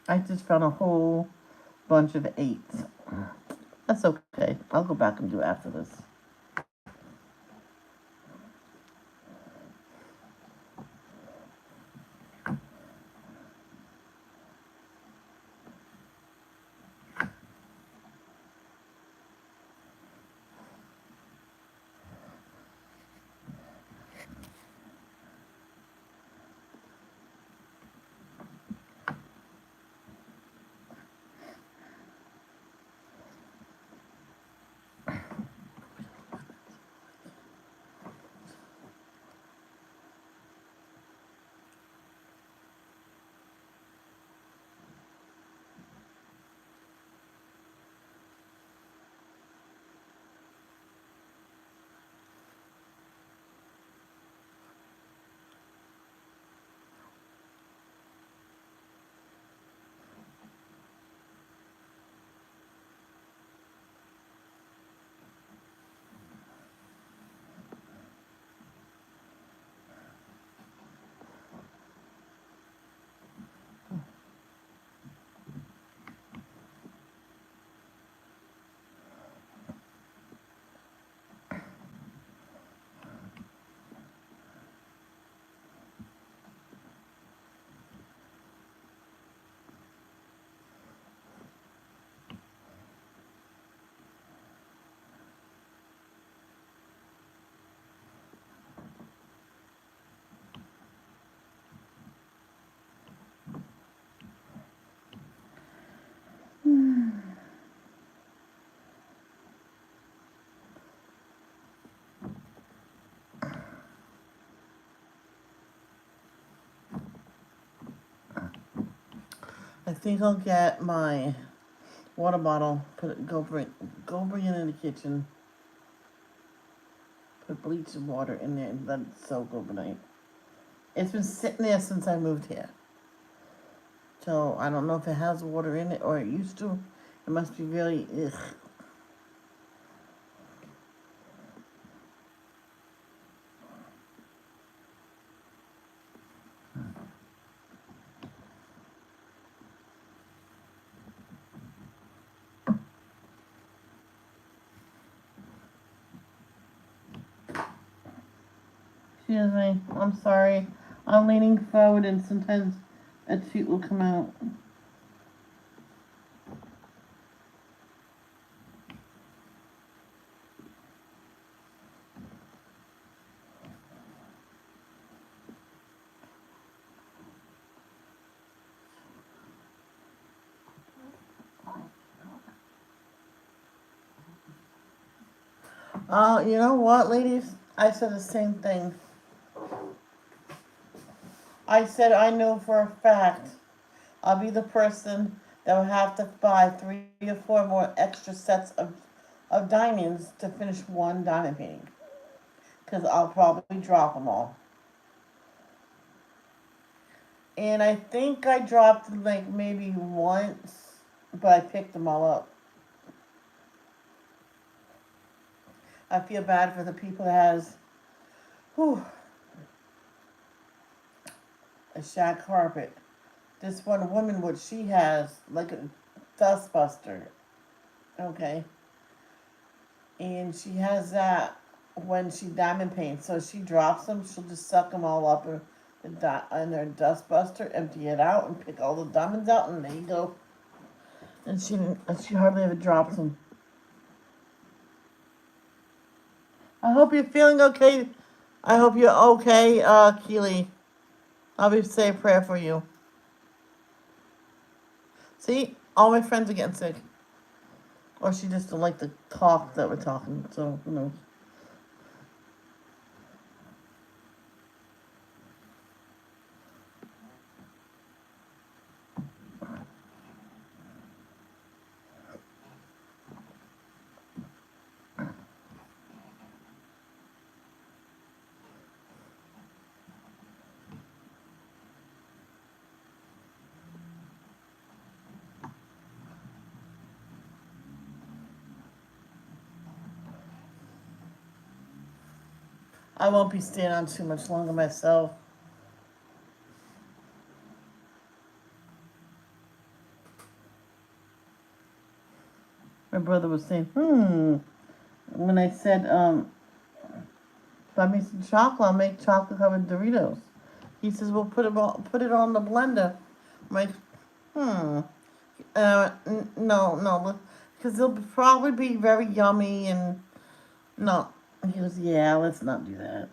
I just found a whole bunch of 8s. That's okay. I'll go back and do it after this. I think I'll get my water bottle. Go bring it in the kitchen. Put bleach and water in there and let it soak overnight. It's been sitting there since I moved here. So I don't know if it has water in it or it used to. It must be really ugh. Excuse me. I'm sorry. I'm leaning forward and sometimes a tooth will come out. You know what, ladies? I said the same thing. I said I know for a fact I'll be the person that will have to buy 3 or 4 more extra sets of diamonds to finish one diamond painting. Because I'll probably drop them all. And I think I dropped like maybe once, but I picked them all up. I feel bad for the people that has whew, a shag carpet. This one woman, what she has, like a dustbuster, okay? And she has that when she diamond paints. So she drops them, she'll just suck them all up and and their dust buster, empty it out, and pick all the diamonds out, and there you go. And she hardly ever drops them. I hope you're feeling okay. I hope you're okay, Keely. I'll be say a prayer for you. See, all my friends are getting sick, or she just don't like the talk that we're talking. So who knows? I won't be staying on too much longer myself. My brother was saying, when I said, buy me some chocolate, I'll make chocolate covered Doritos. He says, well, put it all in the blender. I'm like, no, because they'll probably be very yummy and no. He goes, yeah, let's not do that.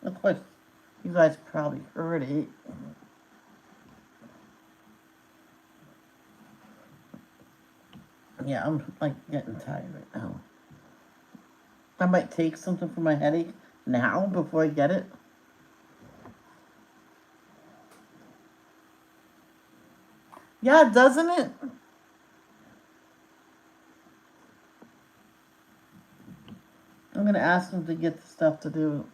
Of course, you guys probably heard it. Yeah, I'm like getting tired right now. I might take something for my headache now before I get it. Yeah, doesn't it? I'm gonna ask him to get the stuff to do.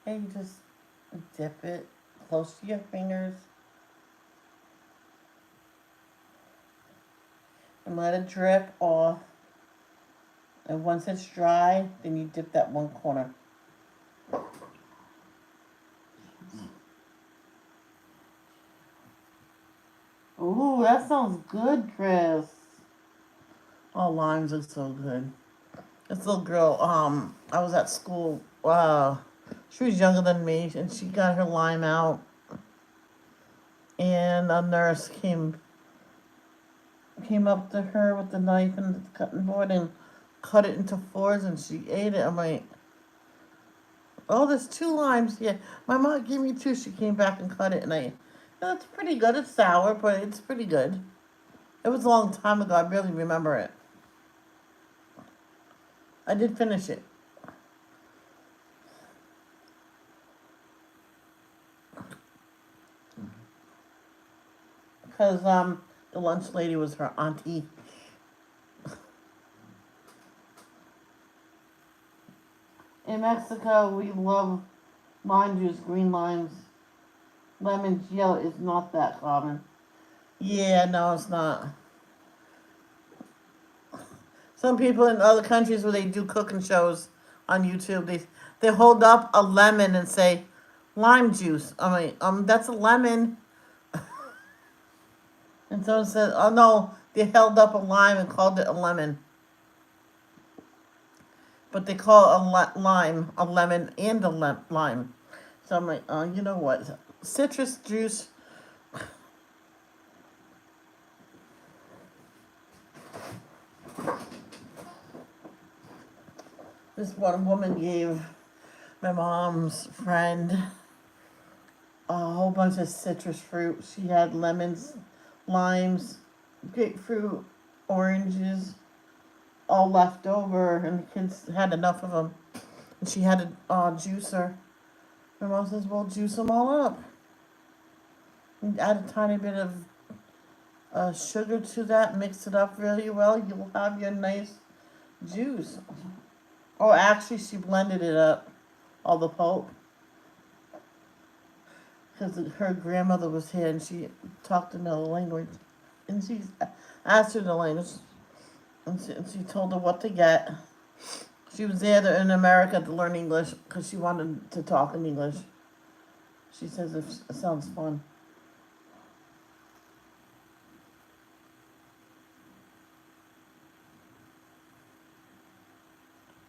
Hey, you just dip it close to your fingers and let it drip off. And once it's dry, then you dip that one corner. Ooh, that sounds good, Chris. Oh, limes are so good. This little girl, I was at school, she was younger than me, and she got her lime out. And a nurse came up to her with the knife and the cutting board and cut it into fours, and she ate it. I'm like, oh, there's 2 limes here. My mom gave me 2. She came back and cut it, and it's pretty good. It's sour, but it's pretty good. It was a long time ago. I barely remember it. I did finish it. Because the lunch lady was her auntie. In Mexico, we love lime juice, green limes. Lemon yellow is not that common. Yeah, no, it's not. Some people in other countries where they do cooking shows on YouTube, they hold up a lemon and say, lime juice. I mean, that's a lemon. And someone said, oh no, they held up a lime and called it a lemon. But they call lime a lemon and a lime. So I'm like, oh, you know what? Citrus juice. This one woman gave my mom's friend a whole bunch of citrus fruit. She had lemons, limes, grapefruit, oranges, all left over, and the kids had enough of them. And she had a juicer. My mom says, well, juice them all up. And add a tiny bit of sugar to that, mix it up really well, you'll have your nice juice. Oh, actually, she blended it up, all the pulp. Because her grandmother was here and she talked another language. And she asked her the language. And she told her what to get. She was there in America to learn English because she wanted to talk in English. She says it sounds fun.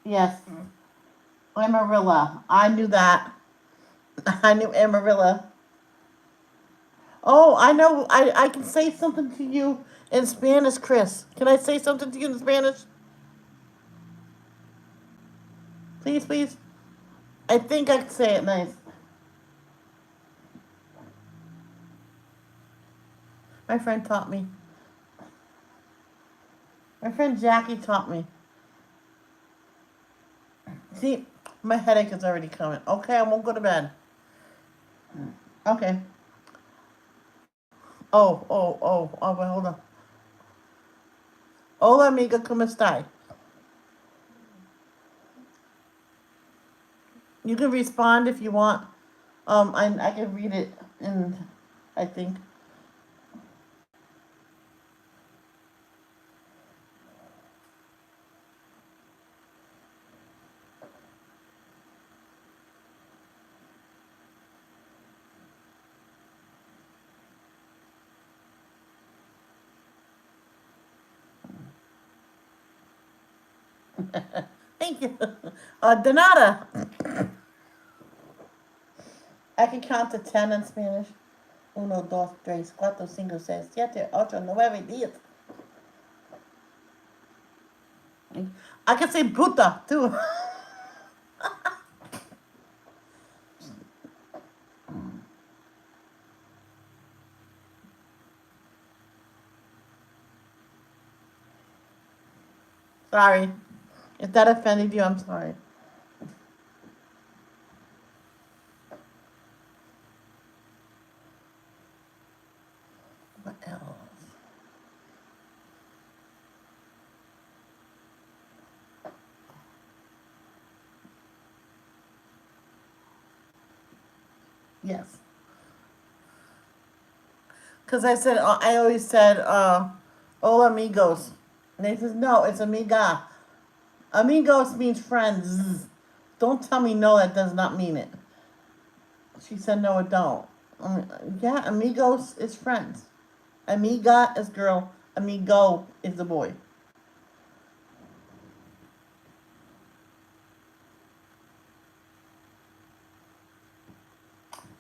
Yes, Amarilla. I knew that. I knew Amarilla. Oh, I know. I can say something to you in Spanish, Chris. Can I say something to you in Spanish? Please, please. I think I can say it nice. My friend taught me. My friend Jackie taught me. See, my headache is already coming. Okay, I won't go to bed. Okay. Wait, hold on. Hola, amiga, ¿cómo estás? You can respond if you want. I can read it, and I think. Thank you. Donata. I can count to 10 in Spanish. Uno, dos, tres, cuatro, cinco, seis, siete, ocho, nueve, diez. I can say puta too. Sorry. If that offended you, I'm sorry. What else? Yes. Because I always said, hola amigos. And they says, no, it's amiga. Amigos means friends. Don't tell me no, that does not mean it. She said, no, it don't. Yeah, amigos is friends. Amiga is girl. Amigo is the boy.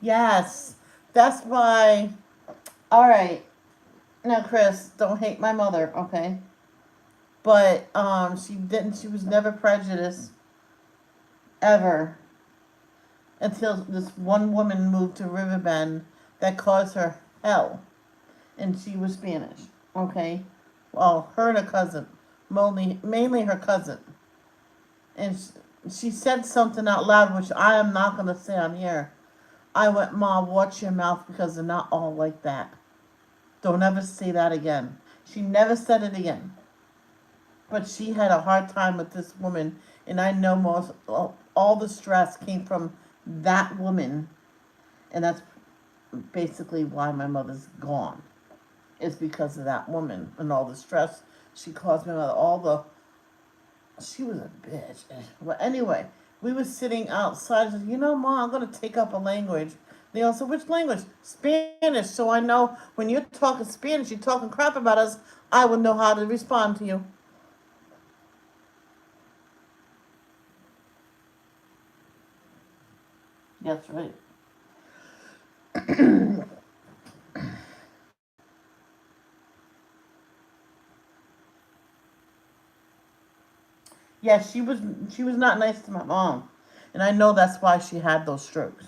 Yes. That's why. All right. Now, Chris, don't hate my mother, okay? But she didn't. She was never prejudiced ever until this one woman moved to Riverbend that caused her hell, and she was Spanish, okay? Well, her and a cousin, mainly her cousin, and she said something out loud, which I am not going to say on here. I went, Mom, watch your mouth because they're not all like that. Don't ever say that again. She never said it again. But she had a hard time with this woman, and I know all the stress came from that woman, and that's basically why my mother's gone. It's because of that woman and all the stress she caused my mother. She was a bitch. But anyway, we were sitting outside. I said, Mom, I'm gonna take up a language. They all said, which language? Spanish. So I know when you're talking Spanish, you're talking crap about us, I would know how to respond to you. That's right. Yes, she was not nice to my mom. And I know that's why she had those strokes.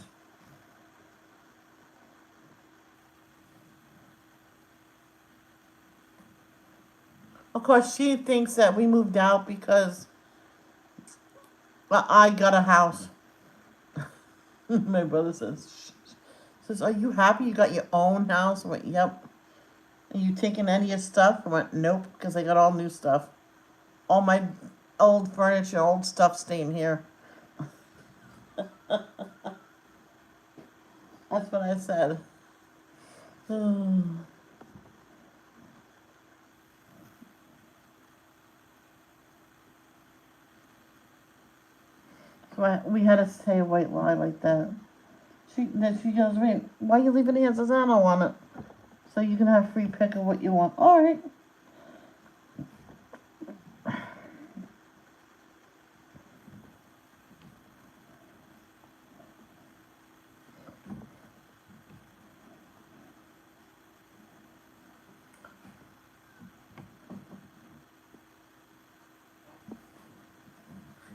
Of course, she thinks that we moved out because I got a house. My brother says, are you happy you got your own house? I went, yep. Are you taking any of your stuff? I went, nope, because I got all new stuff. All my old furniture, old stuff staying here. That's what I said. why we had to say a white lie like that. Then she goes, wait, why are you leaving it here? Says, I don't want it. So you can have free pick of what you want. All right.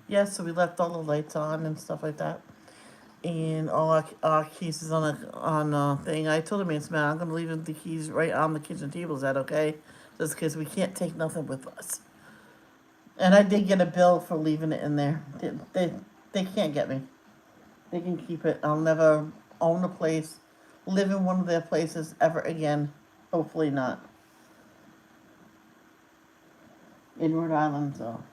Yeah, so we left all the lights on and stuff like that. And all our keys is on a thing. I told him, man, I'm gonna leave the keys right on the kitchen table. Is that okay? Just because we can't take nothing with us. And I did get a bill for leaving it in there. They can't get me. They can keep it. I'll never own a place, live in one of their places ever again. Hopefully not. In Rhode Island, so.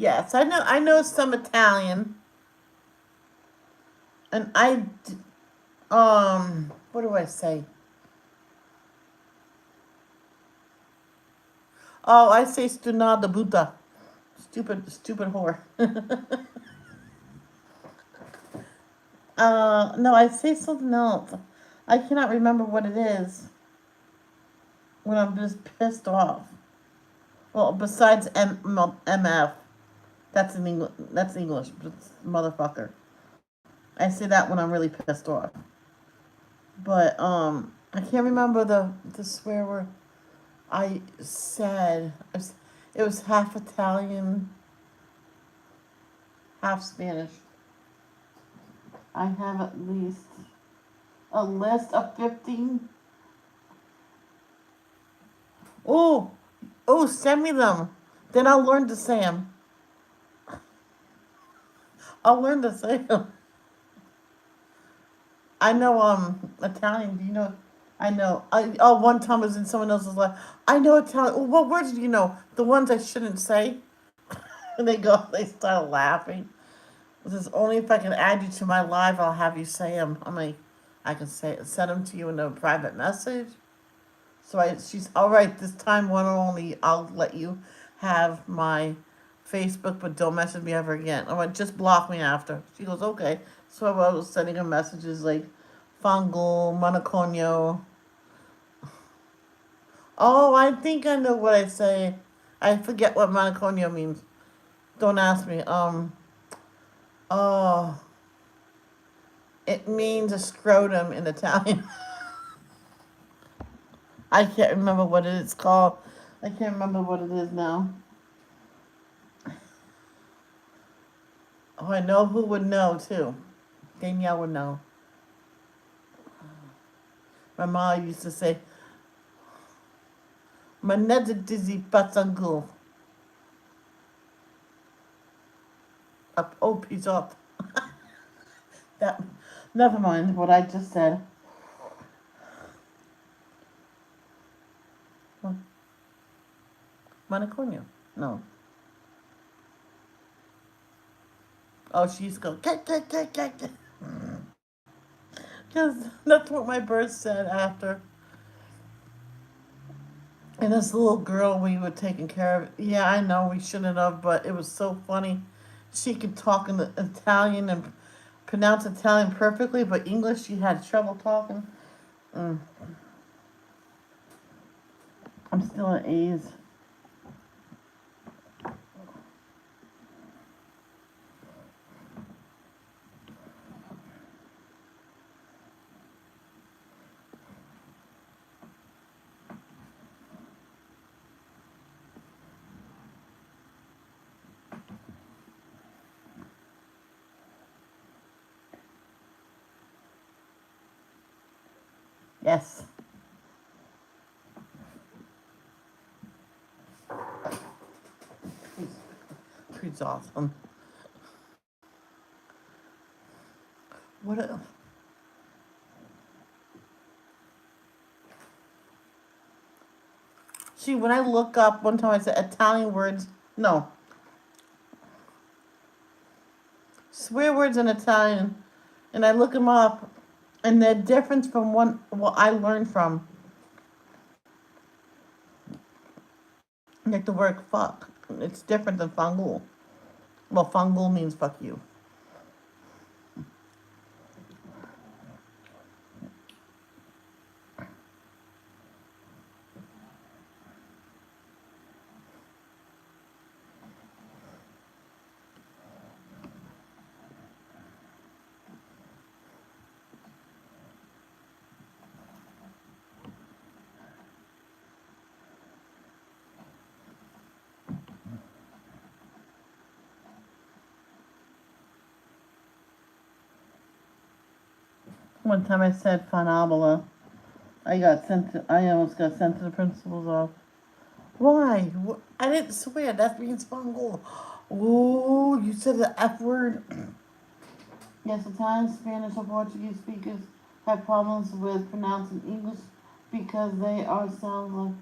Yes, I know. I know some Italian, and what do I say? Oh, I say stunada buta. Stupid whore. No, I say something else. I cannot remember what it is when I'm just pissed off. Well, besides MF, that's in English. That's English, it's motherfucker. I say that when I'm really pissed off. But I can't remember the swear word I said. It was half Italian, half Spanish. I have at least a list of 15. Oh, oh, send me them. Then I'll learn to say them. I'll learn to say them. I know Italian. Do you know? I know. One time I was in someone else's life. I know Italian. Oh, what words do you know? The ones I shouldn't say. And they start laughing. This is only if I can add you to my live, I'll have you say them. I'm like, I can send them to you in a private message. So she's all right. This time, one only. I'll let you have my Facebook, but don't message me ever again. I went, just block me after. She goes, okay. So I was sending her messages like, fungal, monoconio. Oh, I think I know what I say. I forget what monoconio means. Don't ask me. Oh, it means a scrotum in Italian. I can't remember what it's called. I can't remember what it is now. Oh, I know who would know too. Danielle would know. My mom used to say, "Manetta dizzy patsangul." Up, oh, peace off. That, never mind what I just said. Monocornio. No. Oh, she used to go, cat. Because that's what my bird said after. And this little girl we were taking care of, yeah, I know we shouldn't have, but it was so funny. She could talk in Italian and pronounce Italian perfectly, but English she had trouble talking. Mm. I'm still at A's. Yes. Treat's awesome. What else? See, when I look up, one time I said Italian words, no, swear words in Italian, and I look them up, and they're different from what I learned from. Like the word fuck. It's different than fangul. Well, fangul means fuck you. One time I said fanabola. I almost got sent to the principal's office. Why? I didn't swear. That means fangul. Oh, you said the F word. Yes, Italian, Spanish, or Portuguese speakers have problems with pronouncing English because they are sound like.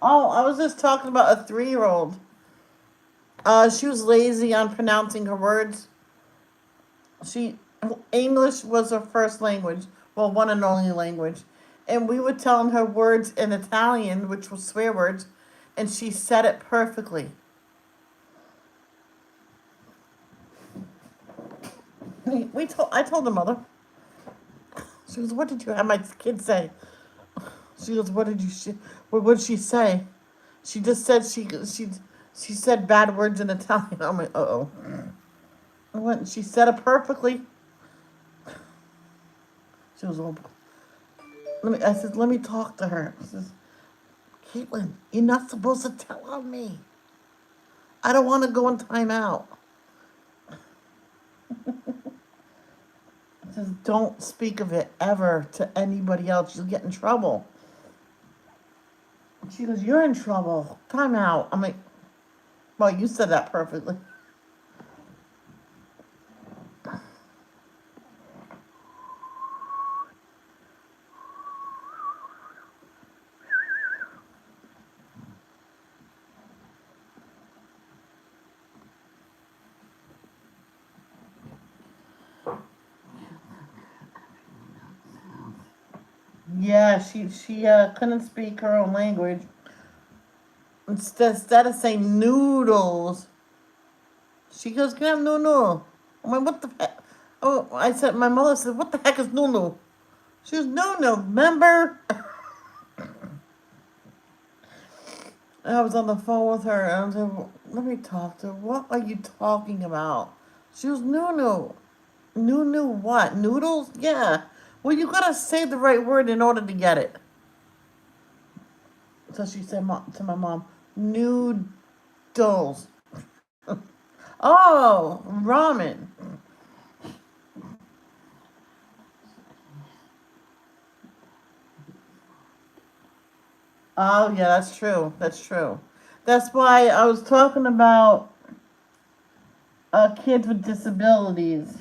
Oh, I was just talking about a 3-year-old. She was lazy on pronouncing her words. She English was her first language, well, one and only language, and we were telling her words in Italian, which was swear words, and she said it perfectly. I told the mother. She goes, "What did you have my kid say?" She goes, what did she say?" She just said she said bad words in Italian. I'm like, uh oh. She said it perfectly. She was all. I said, let me talk to her. I says, "Caitlin, you're not supposed to tell on me. I don't want to go in timeout." I says, "Don't speak of it ever to anybody else. You'll get in trouble." She goes, "You're in trouble. Timeout." I'm like, "Well, you said that perfectly." Yeah, she couldn't speak her own language. Instead of saying noodles, she goes, "Can I have noodle?" I'm like, "What the heck?" Oh, I said, my mother said, "What the heck is noodle?" She goes, "No, remember?" And I was on the phone with her, and I was like, "Let me talk to her. What are you talking about?" She goes, "No. No, what? Noodles? Yeah. Well, you gotta say the right word in order to get it." So she said to my mom, "Noodles." Oh, ramen. Oh, yeah, that's true. That's true. That's why I was talking about kids with disabilities.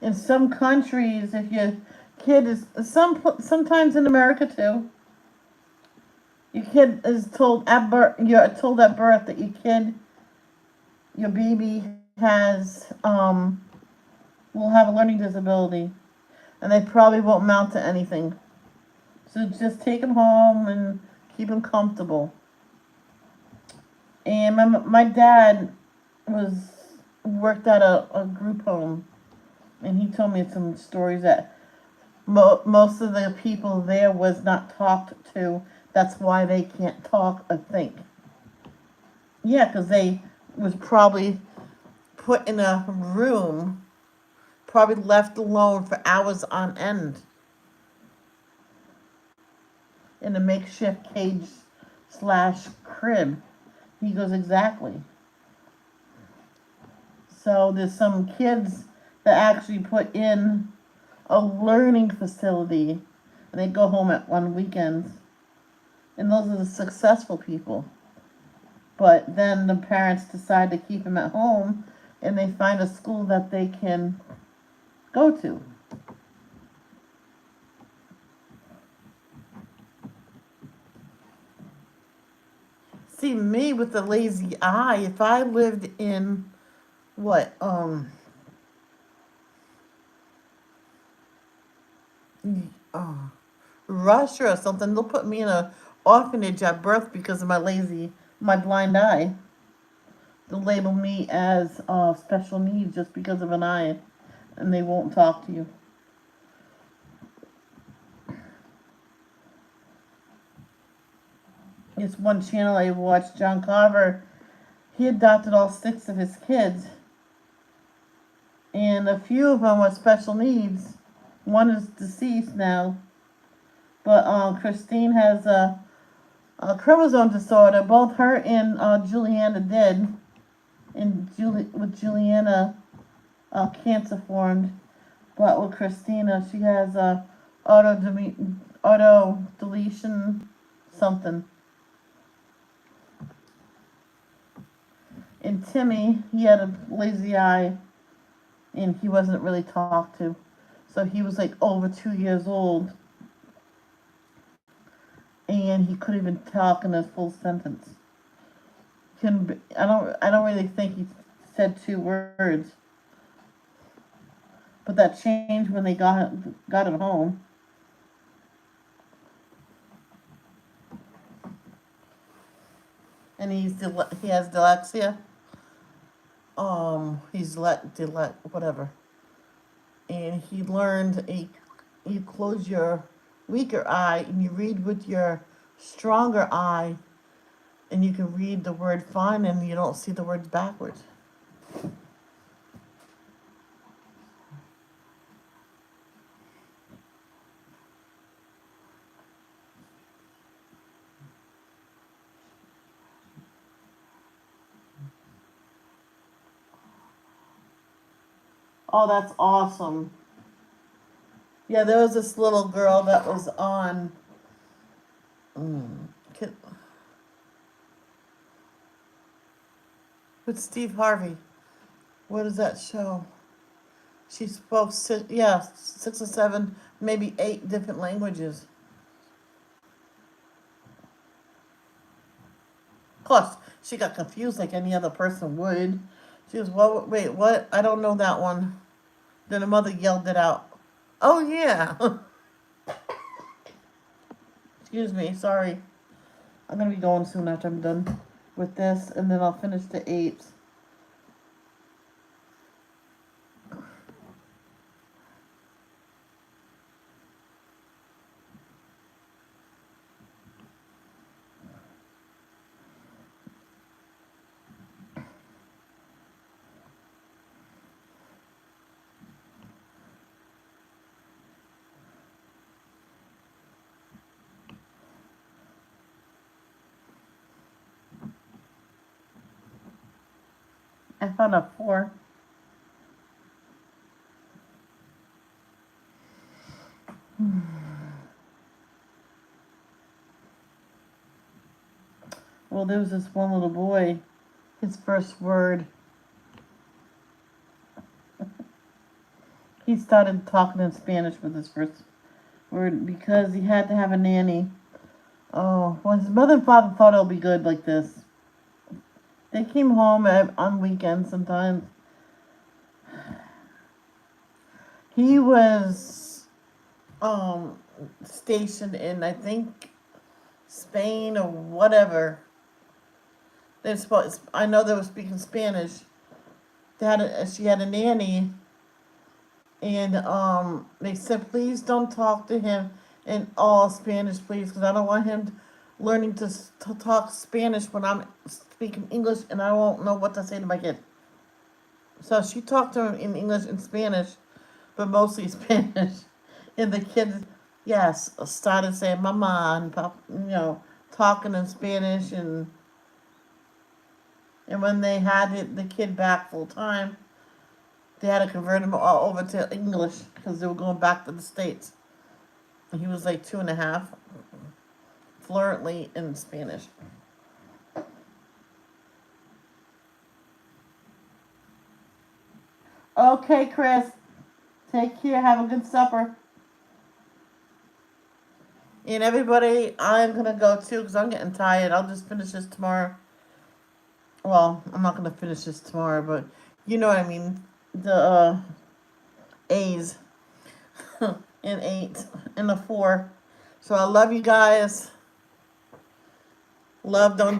In some countries, if your kid is sometimes in America too, your kid is told at birth. You're told at birth that your baby has will have a learning disability, and they probably won't amount to anything. So just take him home and keep him comfortable. And my dad was worked at a group home, and he told me some stories that most of the people there was not talked to. That's why they can't talk or think. Yeah, because they was probably put in a room, probably left alone for hours on end in a makeshift cage slash crib. He goes, exactly. So there's some kids that actually put in a learning facility, and they go home on weekends. And those are the successful people. But then the parents decide to keep them at home, and they find a school that they can go to. see me with the lazy eye. If I lived in what uh, Russia or something, they'll put me in a orphanage at birth because of my blind eye. They'll label me as special needs just because of an eye, and they won't talk to you. It's one channel I watched. John Carver, he adopted all 6 of his kids, and a few of them were special needs. One is deceased now, but Christine has a chromosome disorder. Both her and Juliana did, and with Juliana, cancer formed, but with Christina, she has auto deletion something. And Timmy, he had a lazy eye, and he wasn't really talked to. So he was like over 2 years old, and he couldn't even talk in a full sentence. I don't really think he said 2 words. But that changed when they got him home. And he has dyslexia. He's whatever. And he learned you close your weaker eye and you read with your stronger eye, and you can read the word fine and you don't see the words backwards. Oh, that's awesome. Yeah, there was this little girl that was on with Steve Harvey. What is that show? She spoke 6 or 7, maybe 8 different languages. Of course, she got confused like any other person would. She was, well, wait, what? I don't know that one. Then the mother yelled it out. Oh, yeah. Excuse me, sorry. I'm going to be going soon after I'm done with this, and then I'll finish the 8s. I found a 4. Well, there was this one little boy, his first word. He started talking in Spanish with his first word because he had to have a nanny. Oh, well, his mother and father thought it'll be good like this. They came home on weekends sometimes. He was stationed in, I think, Spain or whatever. I know they were speaking Spanish. She had a nanny, and they said, please don't talk to him in all Spanish, please, because I don't want him learning to talk Spanish when I'm speaking English, and I won't know what to say to my kid. So she talked to him in English and Spanish, but mostly Spanish. And the kid, yes, started saying mama and papa, talking in Spanish, and when they had the kid back full time, they had to convert him all over to English because they were going back to the States. And he was like 2.5, fluently in Spanish. Okay, Chris. Take care. Have a good supper. And everybody, I'm going to go too because I'm getting tired. I'll just finish this tomorrow. well, I'm not gonna finish this tomorrow, but you know what I mean. The A's and 8 and a 4. So I love you guys. Love, don't